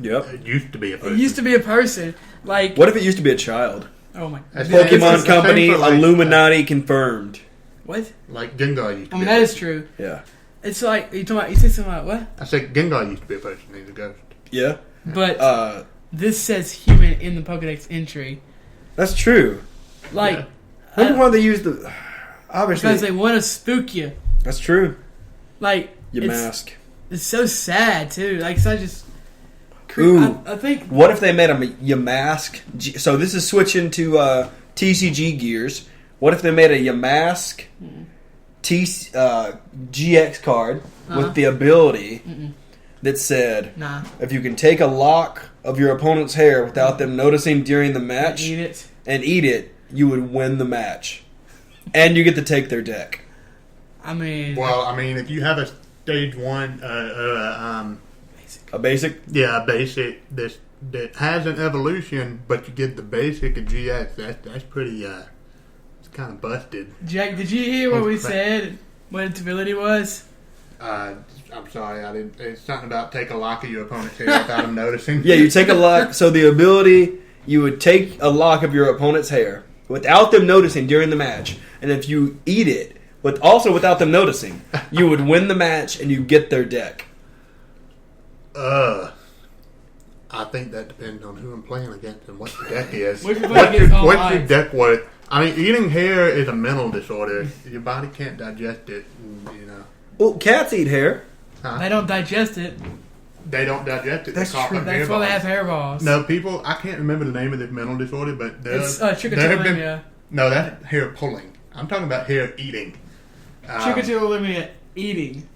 Yep. It used to be a person. It used to be a person. Like, What if it used to be a child? oh my That's God. Pokemon it's the Company, same for, like, Illuminati confirmed. What? Like Gengar used to I be mean, a that is person. true. Yeah. It's like, you said something about what? I said Gengar used to be a person. He's a ghost. Yeah. But this says human in the Pokedex entry. That's true. Like, I wonder why they used the... Obviously. because they want to spook you. That's true. Like, Yamask. it's so sad, too. Like, it's not just... Ooh. I think... What if they made a Yamask... So this is switching to TCG gears. What if they made a Yamask GX card with the ability that said, Nah. if you can take a lock of your opponent's hair without them noticing during the match and eat it, you would win the match. And you get to take their deck. I mean... Well, I mean, if you have a stage 1, A basic? yeah, basic that has an evolution, but you get the basic of GX, that's pretty, it's kind of busted. Jack, did you hear what Oh, we crap. said? What its ability was? I'm sorry, I didn't. It's something about take a lock of your opponent's hair without him noticing. Yeah, you take a lock. So the ability, you would take a lock of your opponent's hair without them noticing during the match. And if you eat it, but also without them noticing, you would win the match and you get their deck. I think that depends on who I'm playing against and what the deck is. What if you're playing against all what's your odds? deck worth? I mean, eating hair is a mental disorder. Your body can't digest it, you know. Well, cats eat hair. They don't digest it. They don't digest it. That's they cough true. up That's hair why they balls. have hairballs. No, people, I can't remember the name of this mental disorder, but It's there have been... trichotillomania. No, that's hair pulling. I'm talking about hair eating. Trichotillomania eating.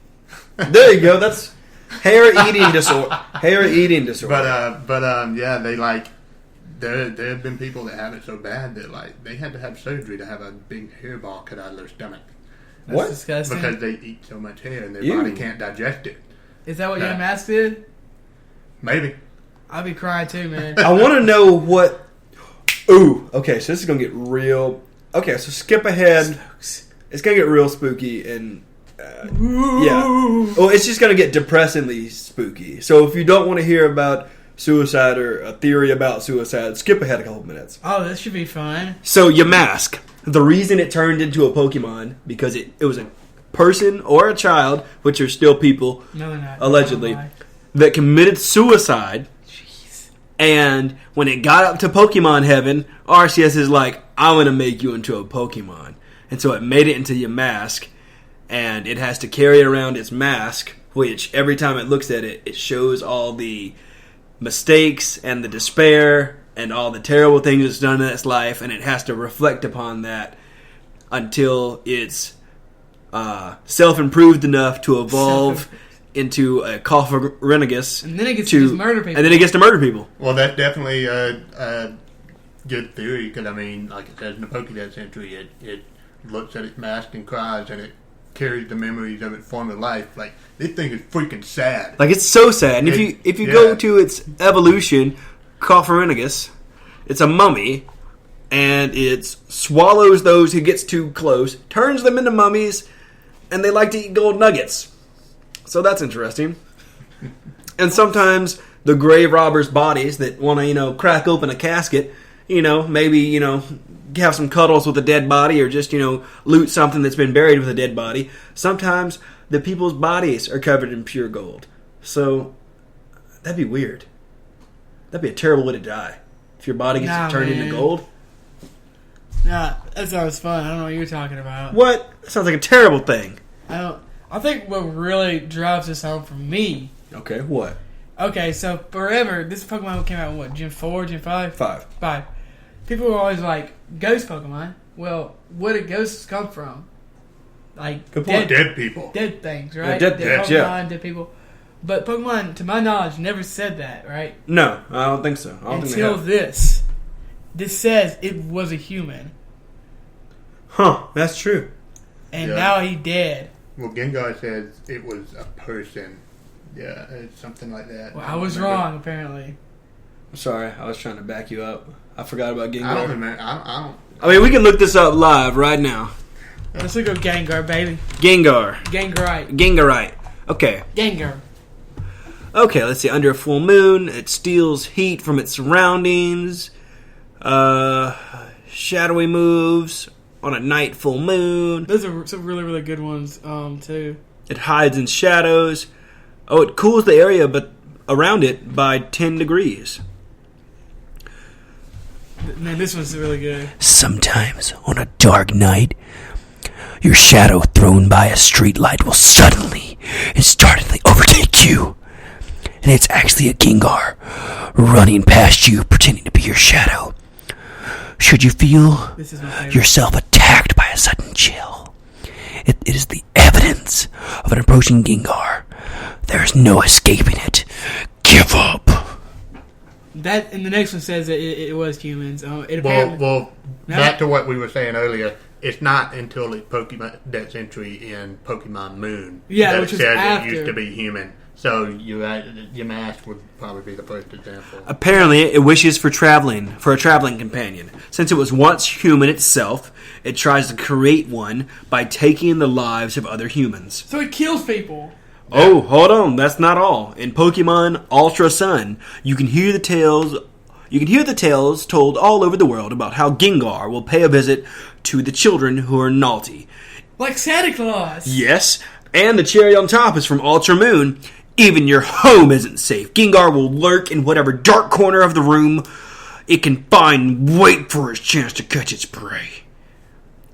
There you go. That's hair eating disorder. Hair eating disorder. But yeah, they like... There have been people that have it so bad that like they had to have surgery to have a big hairball cut out of their stomach. That's What? disgusting. Because they eat so much hair and their Ew. body can't digest it. Is that what Yeah. your mask did? Maybe. I'd be crying too, man. I want to know what... Ooh, okay, so this is going to get real Okay, so skip ahead. Spooks. It's going to get real spooky and... yeah. Well, it's just going to get depressingly spooky. So if you don't want to hear about suicide or a theory about suicide, skip ahead a couple minutes. Oh, that should be fun. So Yamask, the reason it turned into a Pokemon, because it was a person or a child, which are still people, No, they're not. allegedly, Oh, that committed suicide. jeez. And when it got up to Pokemon heaven, Arceus is like, I'm going to make you into a Pokemon. And so it made it into Yamask. And it has to carry around its mask, which every time it looks at it, it shows all the mistakes and the despair and all the terrible things it's done in its life. And it has to reflect upon that until it's self-improved enough to evolve into a Cofferinigus. And then it gets to just murder people. And then it gets to murder people. Well, that's definitely a good theory because, I mean, like it says in the Pokedex entry, it looks at its mask and cries, and it carries the memories of its former life. Like, this thing is freaking sad. Like, it's so sad. And if you go to its evolution, Cofferinigus, it's a mummy, and it swallows those who gets too close, turns them into mummies, and they like to eat gold nuggets. So that's interesting. And sometimes the grave robbers' bodies that want to, crack open a casket, maybe, have some cuddles with a dead body or just, loot something that's been buried with a dead body. Sometimes the people's bodies are covered in pure gold. So that'd be weird. That'd be a terrible way to die. If your body gets turned into gold. Nah, that sounds fun. I don't know what you're talking about. What? That sounds like a terrible thing. I think what really drives this home for me. Okay, what? Okay, so forever, this Pokemon came out in what, Gen 4, Gen 5? 5. 5. People were always like, ghost Pokemon. Well, where did ghosts come from? Like, Good point. Dead people. Dead things, right? Dead Pokemon, yeah. dead people. But Pokemon, to my knowledge, never said that, right? No, I don't think so. I don't think they Until have. this. This says it was a human. Huh, that's true. And Yeah. now he dead. Well, Gengar says it was a person. Yeah, it's something like that. Well, I don't was remember. wrong, apparently. I'm sorry, I was trying to back you up. I forgot about Gengar. I don't remember. I don't. I mean, we can look this up live right now. Let's look up Gengar, baby. Gengar. Gengarite. Gengarite. Okay. Gengar. Okay, let's see. Under a full moon, it steals heat from its surroundings. Shadowy moves on a night full moon. Those are some really, really good ones, too. It hides in shadows. Oh, it cools the area but around it by 10 degrees. Man, this one's really good. Sometimes on a dark night, your shadow thrown by a streetlight will suddenly and startlingly overtake you. And it's actually a Gengar running past you, pretending to be your shadow. Should you feel This is my favorite. yourself attacked by a sudden chill, it is the evidence of an approaching Gengar. There's no escaping it. Give up. That and the next one says that it was humans. It apparently, Well, back to what we were saying earlier. It's not until the Pokedex entry in Pokemon Moon Yeah, that which it is says after. it used to be human. So Yamask would probably be the first example. Apparently, it wishes for a traveling companion. Since it was once human itself, it tries to create one by taking the lives of other humans. so it kills people. Oh, hold on, that's not all. In Pokemon Ultra Sun, you can hear the tales told all over the world about how Gengar will pay a visit to the children who are naughty. Like Santa Claus. Yes, and the cherry on top is from Ultra Moon. Even your home isn't safe. Gengar will lurk in whatever dark corner of the room it can find and wait for its chance to catch its prey.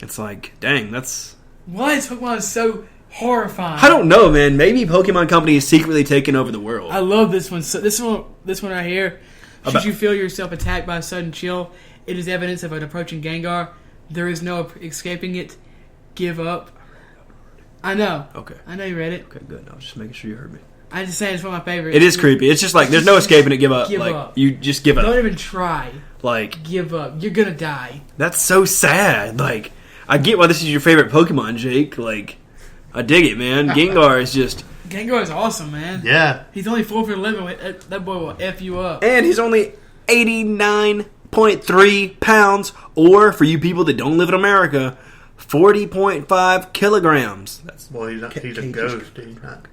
It's like, dang, that's... Why is Pokemon so horrifying? I don't know, man. Maybe Pokemon Company is secretly taking over the world. I love this one. So this one right here. Should About- you feel yourself attacked by a sudden chill, it is evidence of an approaching Gengar. There is no escaping it. Give up. I know. Okay. I know you read it. Okay, good. I was just making sure you heard me. I just saying it's one of my favorites. It is creepy. It's just like, there's no escaping it. Give up. Give like, up. you just give up. Don't even try. Like, Give up. You're gonna die. that's so sad. Like, I get why this is your favorite Pokemon, Jake. Like, I dig it, man. Gengar is just... Gengar is awesome, man. Yeah. He's only 4 for 11. That boy will F you up. And he's only 89 8.3 pounds, or for you people that don't live in America, 40.5 kilograms. That's Well, he's a ghost. He's not.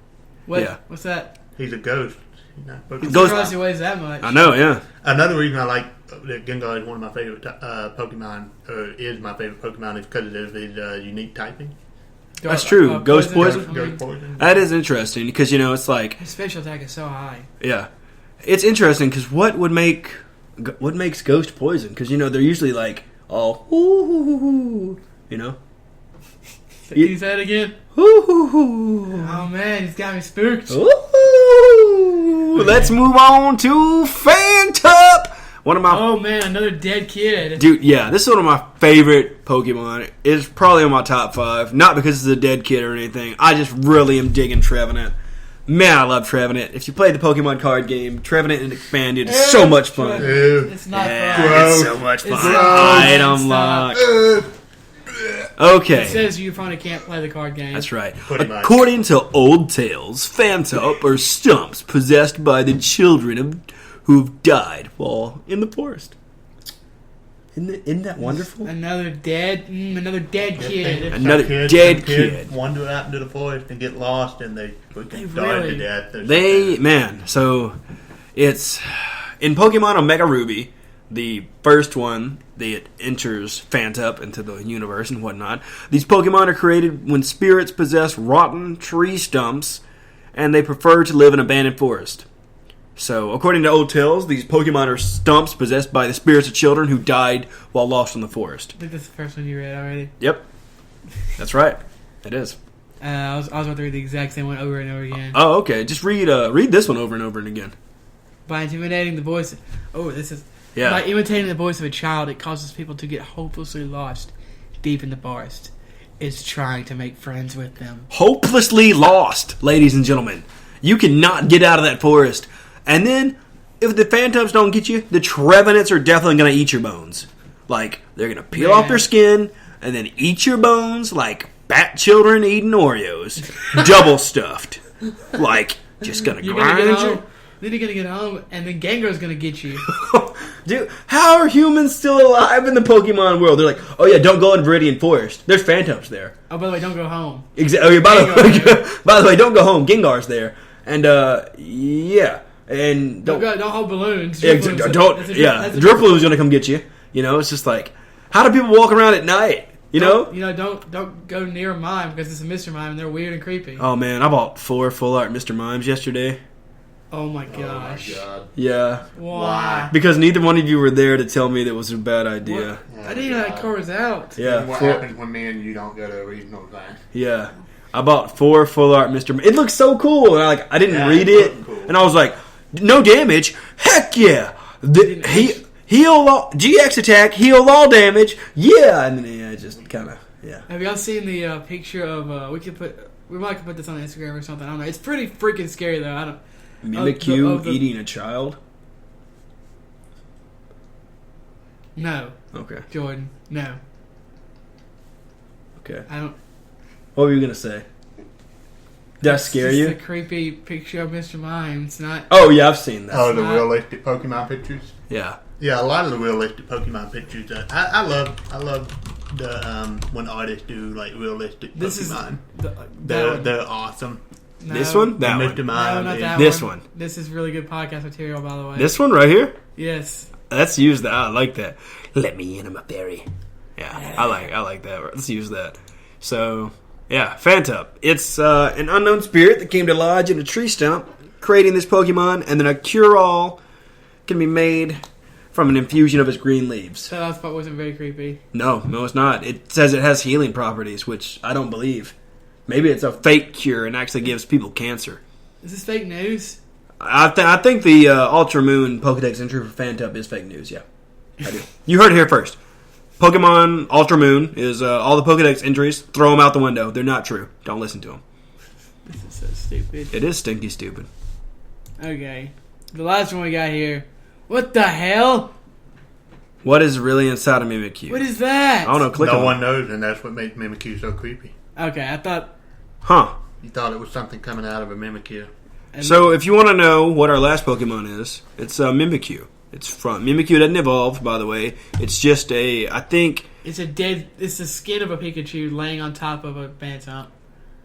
What? Yeah. What's that? He's a ghost. He's not Pokemon. I'm Ghost- surprised he weighs that much. I know, yeah. Another reason I like that Gengar is one of my favorite Pokemon, or is my favorite Pokemon, is because of his unique typing. That's true. Ghost poison? Ghost poison. That is interesting because, you know, it's like, His special attack is so high. yeah. It's interesting because what makes ghost poison? Because, you know, they're usually like, all, ooh, you know? Can you say it again? Ooh. Oh man, he's got me spooked. Ooh. Let's move on to Phantup. One of my Oh man, another dead kid. dude, yeah, this is one of my favorite Pokemon. It's probably in my top 5. Not because it's a dead kid or anything. I just really am digging Trevenant. Man, I love Trevenant. If you play the Pokemon card game, Trevenant and Expanded is so much fun. Ew. It's not Yeah, fun. Gross. it's so much fun. It's Item Stop. lock. Ugh. Okay. It says you probably can't play the card game. That's right. Pretty much. According to old tales, Phantup are stumps possessed by the children who've died while in the forest. Isn't that wonderful? Another dead kid. Another Some dead some kid. wander out into the forest and get lost, and they freaking They die really- to death. or They, man, so it's in Pokemon Omega Ruby, the first one that enters Phantup into the universe and whatnot. These Pokemon are created when spirits possess rotten tree stumps, and they prefer to live in abandoned forest. So, according to old tales, these Pokemon are stumps possessed by the spirits of children who died while lost in the forest. I think that's the first one you read already. Yep, that's right. It is. I was about to read the exact same one over and over again. Oh, okay. Just read this one over and over and again. By intimidating the voice. Yeah. By imitating the voice of a child, it causes people to get hopelessly lost deep in the forest. It's trying to make friends with them. Hopelessly lost, ladies and gentlemen. You cannot get out of that forest. And then, if the Phantups don't get you, the Trevenants are definitely going to eat your bones. Like, they're going to peel off their skin and then eat your bones like bat children eating Oreos. Double stuffed. Like, just going to You're gonna get grind home. you. Then you're gonna get home, and then Gengar's gonna get you. Dude, how are humans still alive in the Pokemon world? They're like, oh yeah, don't go in Viridian Forest. There's Phantups there. Oh, by the way, don't go home. Oh, yeah, by the way, don't go home. Gengar's there. And, yeah. And Don't hold balloons. Yeah, Driploon's- don't. that's a- Yeah, that's a- Driploon's gonna come get you. You know, it's just like, how do people walk around at night? You know? Don't go near mime because it's a Mr. Mime and they're weird and creepy. Oh man, I bought 4 full art Mr. Mimes yesterday. Oh my Oh my gosh. god. Yeah, Why? because neither one of you were there to tell me that was a bad idea. I didn't know that car was out. Yeah, What four- happens when me and you don't go to a regional event? yeah. I bought 4 full art Mr. It looks so cool, and I didn't Yeah, read it it, looked cool. and I was like, no damage. Heck yeah! Heal all GX attack, heal all damage. Yeah, and then yeah, just kind of yeah. Have y'all seen the picture of? We might put this on Instagram or something. I don't know. It's pretty freaking scary though. I don't. Mimikyu of the- eating a child. No, Okay, Jordan. No, okay. I don't. What were you gonna say? Did I scare It's you? just a creepy picture of Mr. Mime. It's not. Oh yeah, I've seen that. Oh, the not- realistic Pokemon pictures. Yeah, Yeah, a lot of the realistic Pokemon pictures. I love the when artists do like realistic This is Pokemon. the, They're awesome. no, this one, that The one, Mr. No, Mime. not is- that This one. one. This is really good podcast material, by the way. this one right here. Yes. Let's use that. I like that. Let me in, I'm a fairy. Yeah, I like that. Let's use that. So yeah, Phantup. It's an unknown spirit that came to lodge in a tree stump, creating this Pokemon, and then a cure-all can be made from an infusion of its green leaves. That last part wasn't very creepy. No, it's not. It says it has healing properties, which I don't believe. Maybe it's a fake cure and actually gives people cancer. Is this fake news? I think the Ultra Moon Pokedex entry for Phantup is fake news, yeah. I do. You heard it here first. Pokemon Ultra Moon is all the Pokedex entries. Throw them out the window. They're not true. Don't listen to them. This is so stupid. It is stinky stupid. Okay. The last one we got here. What the hell? What is really inside of Mimikyu? What is that? I don't know. Click no on one it. knows, and that's what makes Mimikyu so creepy. Okay, I thought. Huh. You thought it was something coming out of a Mimikyu. and- So if you want to know what our last Pokemon is, it's Mimikyu. It's from Mimikyu doesn't evolve, by the way. It's just I think It's the skin of a Pikachu laying on top of a Bantamp.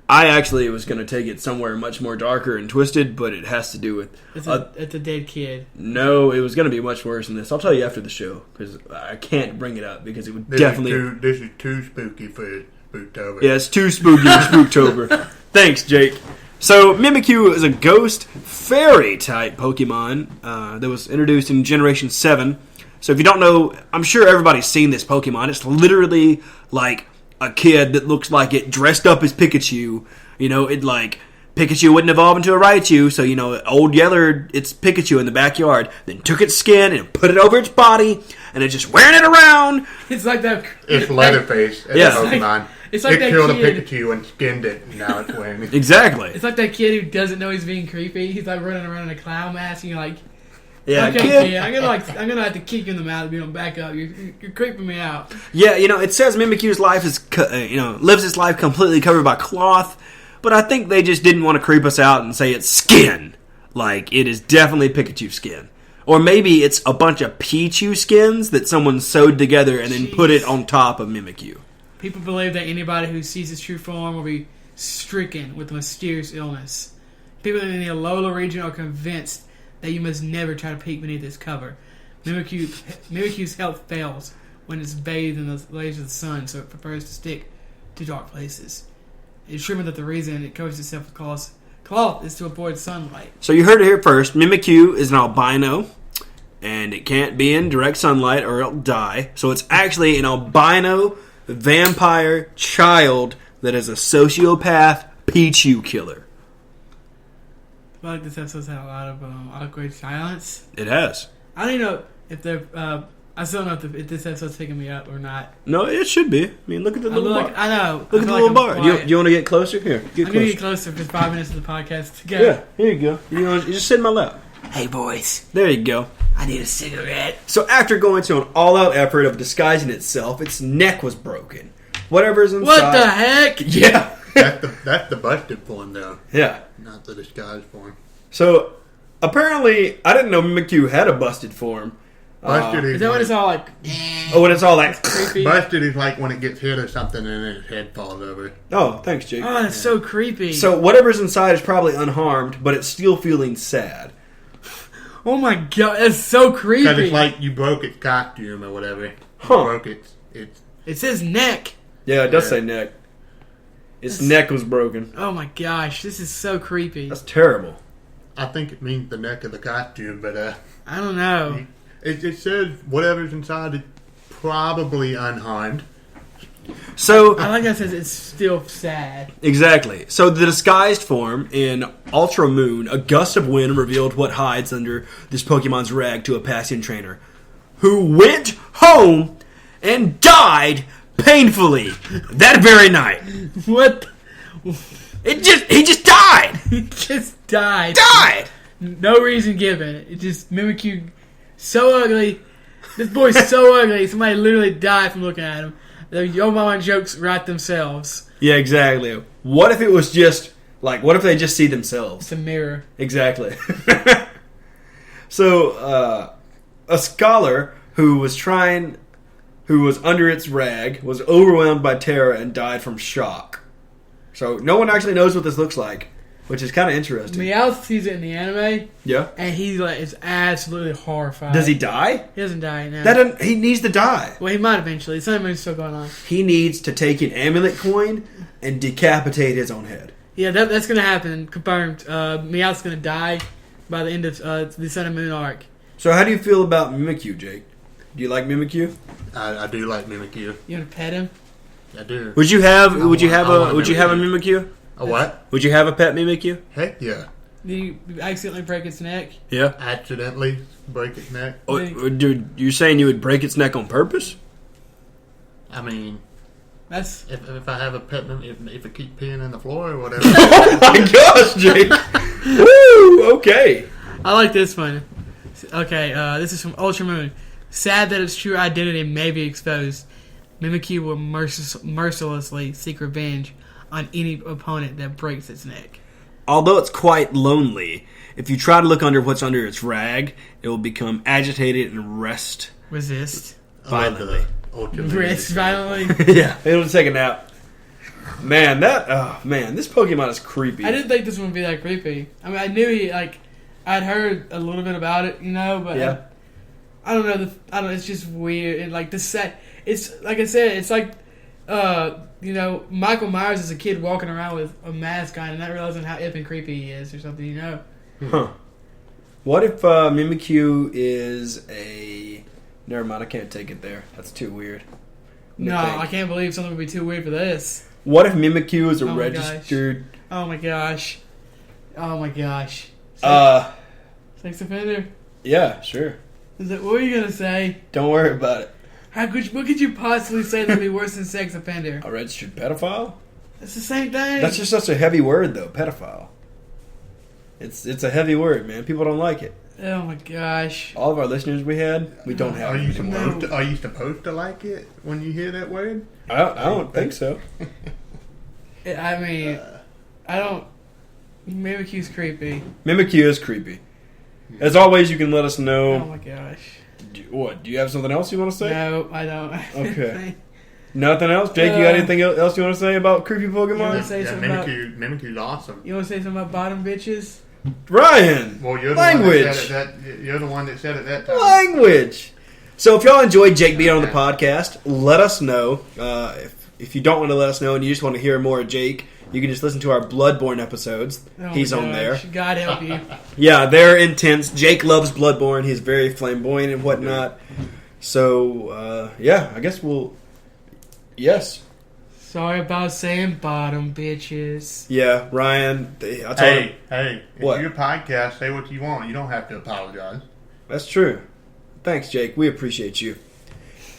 I actually was going to take it somewhere much more darker and twisted, but it has to do with... It's a dead kid. No, it was going to be much worse than this. I'll tell you after the show, because I can't bring it up, because it would definitely... This is too spooky for Spooktober. Yeah, it's too spooky for Spooktober. Thanks, Jake. So, Mimikyu is a ghost fairy-type Pokemon that was introduced in Generation 7. So if you don't know, I'm sure everybody's seen this Pokemon. It's literally like a kid that looks like it dressed up as Pikachu. You know, Pikachu wouldn't evolve into a Raichu, so, Old Yeller, it's Pikachu in the backyard, then took its skin and put it over its body, and it's just wearing it around. It's like that. It's Leatherface as Yeah. Pokemon. It's like it that killed a kid. Pikachu and skinned it, and now it's wearing it. Exactly. It's like that kid who doesn't know he's being creepy. He's like running around in a clown mask, and you're like, Yeah, okay, kid. kid, I'm gonna have to kick you in the mouth if you don't back up. You're creeping me out. Yeah, it says Mimikyu's life is, lives its life completely covered by cloth, but I think they just didn't want to creep us out and say it's skin. Like, it is definitely Pikachu skin. Or maybe it's a bunch of Pichu skins that someone sewed together and then put it on top of Mimikyu. People believe that anybody who sees its true form will be stricken with a mysterious illness. People in the Alola region are convinced that you must never try to peek beneath its cover. Mimikyu's health fails when it's bathed in the rays of the sun, so it prefers to stick to dark places. It's rumored that the reason it covers itself with cloth is to avoid sunlight. So you heard it here first. Mimikyu is an albino, and it can't be in direct sunlight or it'll die. So it's actually an albino vampire child that is a sociopath Pichu killer. I feel like this episode's had a lot of awkward silence. It has. I don't even know if they're... I still don't know if this episode's picking me up or not. No, it should be. I mean, look at the little bar. I know. Look at the little bar. You want to get closer? Here, get I'm closer. going to get closer for 5 minutes of the podcast to go. Yeah, here you go. You just sit in my lap. Hey, boys, There you go. I need a cigarette. So after going to an all-out effort of disguising itself, its neck was broken. Whatever's inside... What the heck? Yeah. That's the busted form, though. Yeah. Not the disguised form. So, apparently, I didn't know Mimikyu had a busted form. Busted Is that when it's all like... When it's all like... creepy? Busted is like when it gets hit or something and then its head falls over. Oh, thanks, Jake. Oh, that's so creepy. So, whatever's inside is probably unharmed, but it's still feeling sad. Oh my god, that's so creepy. Because it's like you broke its costume or whatever. You Huh. broke its It says neck. Yeah, it does Yeah. say neck. Its neck was broken. Oh my gosh, this is so creepy. That's terrible. I think it means the neck of the costume, but I don't know. it says whatever's inside is probably unharmed. So, I like that it says it's still sad. exactly. So, the disguised form in Ultra Moon, a gust of wind revealed what hides under this Pokemon's rag to a passing trainer, who went home and died painfully that very night. What? He just died. He just died. Died. No reason given. It just Mimikyu so ugly. This boy's so ugly. Somebody literally died from looking at him. The Yo Mama jokes write themselves. Yeah, exactly. What if it was just what if they just see themselves? It's a mirror. Exactly. So, a scholar who was under its rag, was overwhelmed by terror and died from shock. So, no one actually knows what this looks like, which is kind of interesting. Meowth sees it in the anime, Yeah. and he is absolutely horrified. Does he die? He doesn't die now. He needs to die. Well, he might eventually. The Sun Moon's still going on. He needs to take an amulet coin and decapitate his own head. Yeah, that's going to happen. Confirmed. Meowth's going to die by the end of the Sun and Moon arc. So, how do you feel about Mimikyu, Jake? Do you like Mimikyu? I do like Mimikyu. You want to pet him? I do. Would you have a want Mimikyu? A what? Would you have a pet Mimikyu? Heck yeah. Did you accidentally break its neck? Yeah. Accidentally break its neck. Dude, you're saying you would break its neck on purpose? I mean, That's if I have a pet, if it keep peeing in the floor or whatever. Oh my gosh, Jake! Woo! Okay. I like this one. Okay, this is from Ultra Moon. Sad that its true identity may be exposed, Mimikyu will mercilessly seek revenge on any opponent that breaks its neck. Although it's quite lonely, if you try to look under what's under its rag, it will become agitated and Resist. violently. Rest violently. Yeah, it'll take a nap. Man, this Pokemon is creepy. I didn't think this one would be that creepy. I mean, I knew I'd heard a little bit about it, but Yeah. I don't know. It's just weird. And like the set, it's like I said, it's like, Michael Myers is a kid walking around with a mask on and not realizing how effing creepy he is or something. Huh. What if Mimikyu is a... Never mind, I can't take it there. That's too weird. No, I can't believe something would be too weird for this. What if Mimikyu is a Oh my registered... Oh my gosh. Sex offender? Yeah, sure. What were you gonna say? Don't worry about it. What could you possibly say that'd be worse than sex offender? A registered pedophile? It's the same thing. That's just such a heavy word, though, pedophile. It's a heavy word, man. People don't like it. Oh my gosh. All of our listeners we don't have Are it you anymore. supposed to like it when you hear that word? I don't think so. I mean, I don't. Mimikyu's creepy. Mimikyu is creepy. As always, you can let us Oh know. my gosh. Do you have something else you want to say? No, I don't. Okay. Nothing else? Jake, you got anything else you want to say about creepy Pokemon? Say something about- Mimikyu's awesome. You want to say something about bottom bitches? Ryan! Well, you're the Language! one that said it. You're the one that said it that time. Language! So if y'all enjoyed Jake being on the podcast, let us know. If you don't want to let us know and you just want to hear more of Jake, you can just listen to our Bloodborne episodes. Oh He's my on there. gosh, God help you. Yeah, they're intense. Jake loves Bloodborne. He's very flamboyant and whatnot. So, I guess we'll... Yes. Sorry about saying bottom bitches. Yeah, Ryan, I told him... Hey, it's What? your podcast. Say what you want. You don't have to apologize. That's true. Thanks, Jake. We appreciate you.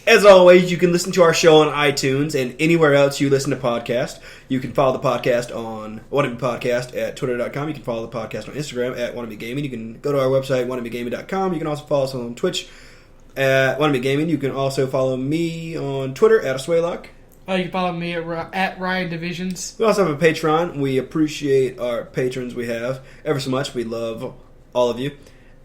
As always, you can listen to our show on iTunes and anywhere else you listen to podcasts. You can follow the podcast on Wannabe Podcast at twitter.com. You can follow the podcast on Instagram at Wannabe Gaming. You can go to our website, wannabegaming.com. You can also follow us on Twitch at Wannabe Gaming. You can also follow me on Twitter at Aswaylock. You can follow me at Ryan Divisions. We also have a Patreon. We appreciate our patrons we have ever so much. We love all of you.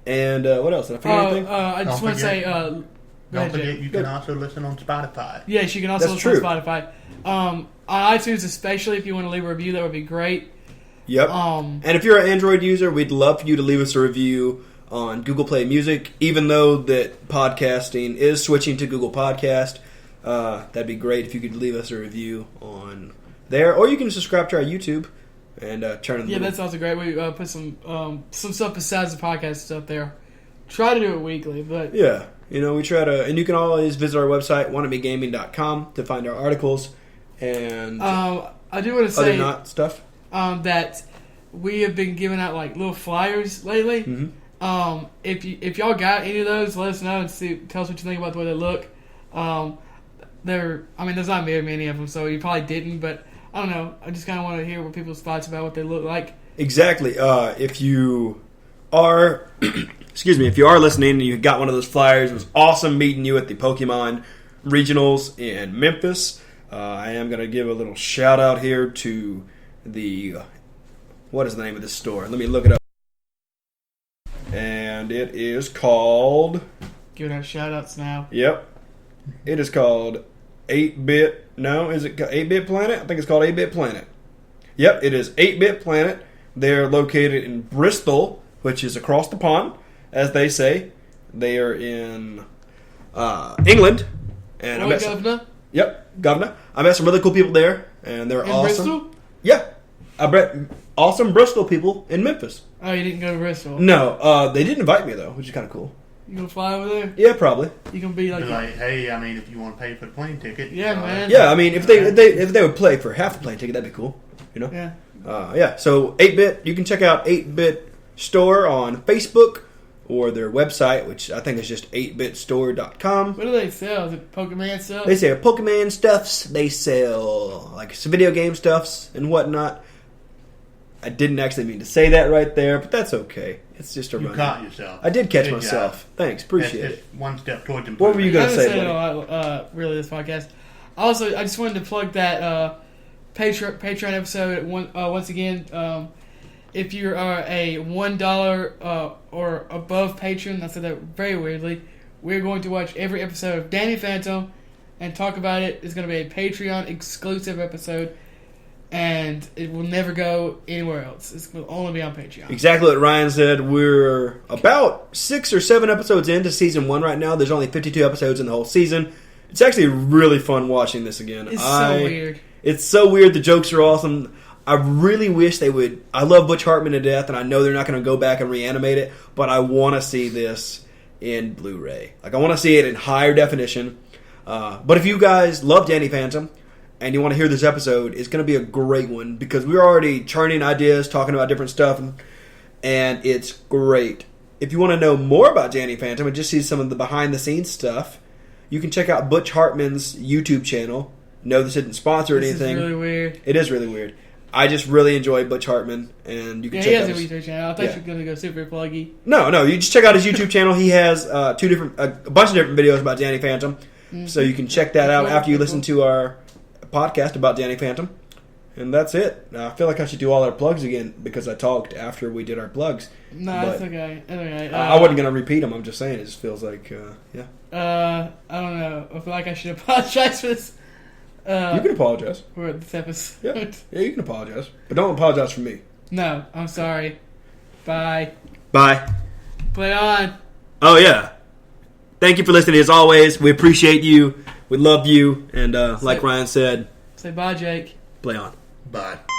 And what else? Did I forget anything? I just Don't want to say... Don't ahead, forget, Jake. you can also listen on Spotify. Yes, you can also That's listen true. on Spotify. On iTunes especially, if you want to leave a review, that would be great. Yep. And if you're an Android user, we'd love for you to leave us a review on Google Play Music. Even though that podcasting is switching to Google Podcast, that'd be great if you could leave us a review on there. Or you can subscribe to our YouTube and turn on the Yeah, little- that's also great. We put some stuff besides the podcast stuff there. Try to do it weekly, but... Yeah. We try to... And you can always visit our website, wannabegaming.com, to find our articles and I do want to other say not stuff. that we have been giving out like little flyers lately. Mm-hmm. If y'all got any of those, let us know and tell us what you think about the way they look. There's not very many of them, so you probably didn't. But I don't know. I just kind of want to hear what people's thoughts about what they look like. Exactly. If you are, if you are listening and you got one of those flyers, it was awesome meeting you at the Pokemon Regionals in Memphis. I am going to give a little shout out here to the, what is the name of this store? Let me look it up. And it is called, Giving out shout outs now. yep, it is called 8-Bit, no, is it 8-Bit Planet? I think it's called 8-Bit Planet. Yep, it is 8-Bit Planet. They're located in Bristol, which is across the pond, as they say. They are in England. And I met Governor? Yep, Governor. I met some really cool people there, and they're In awesome. Bristol? Yeah, I met awesome Bristol people in Memphis. Oh, you didn't go to Bristol? No, they did invite me though, which is kind of cool. You gonna fly over there? Yeah, probably. You gonna be like... Be like, hey, I mean, if you want to pay for the plane ticket. Yeah, man. Yeah, I mean, if they would play for half the plane ticket, that'd be cool. Yeah. So 8-Bit, you can check out 8-Bit Store on Facebook or their website, which I think is just 8bitstore.com. What do they sell? Is it Pokemon stuff? They sell Pokemon stuffs. They sell like some video game stuffs and whatnot. I didn't actually mean to say that right there, but that's okay. It's just a You run. caught yourself. I did catch Good myself. job. Thanks, appreciate That's it. just one step towards improvement. What were you I gonna haven't say, said it buddy? a lot, really, this podcast. Also, I just wanted to plug that Patreon episode once again. if you are a $1 or above patron, I said that very weirdly, we're going to watch every episode of Danny Phantom and talk about it. It's going to be a Patreon exclusive episode, and it will never go anywhere else. It will only be on Patreon. Exactly what Ryan said. We're about 6 or 7 episodes into season 1 right now. There's only 52 episodes in the whole season. It's actually really fun watching this again. It's so weird. It's so weird. The jokes are awesome. I really wish they would. I love Butch Hartman to death, and I know they're not going to go back and reanimate it, but I want to see this in Blu-ray. Like, I want to see it in higher definition. But if you guys love Danny Phantom and you want to hear this episode, it's going to be a great one because we're already churning ideas, talking about different stuff, and it's great. If you want to know more about Danny Phantom and just see some of the behind-the-scenes stuff, you can check out Butch Hartman's YouTube channel. No, this isn't sponsored or anything. This is really weird. It is really weird. I just really enjoy Butch Hartman, and you can check out he has a YouTube channel. I thought you were going to go super pluggy. No, you just check out his YouTube channel. He has a bunch of different videos about Danny Phantom, so you can check that out after you listen to our podcast about Danny Phantom. And that's it. I feel like I should do all our plugs again because I talked after we did our plugs. No, that's okay. That's okay. I wasn't going to repeat them. I'm just saying it just feels like, yeah. I don't know. I feel like I should apologize for this. You can apologize. For this episode. Yeah, you can apologize. But don't apologize for me. No, I'm sorry. Bye. Bye. Play on. Oh, yeah. Thank you for listening as always. We appreciate you. We love you. And like Ryan said, say bye, Jake. Play on. Bye.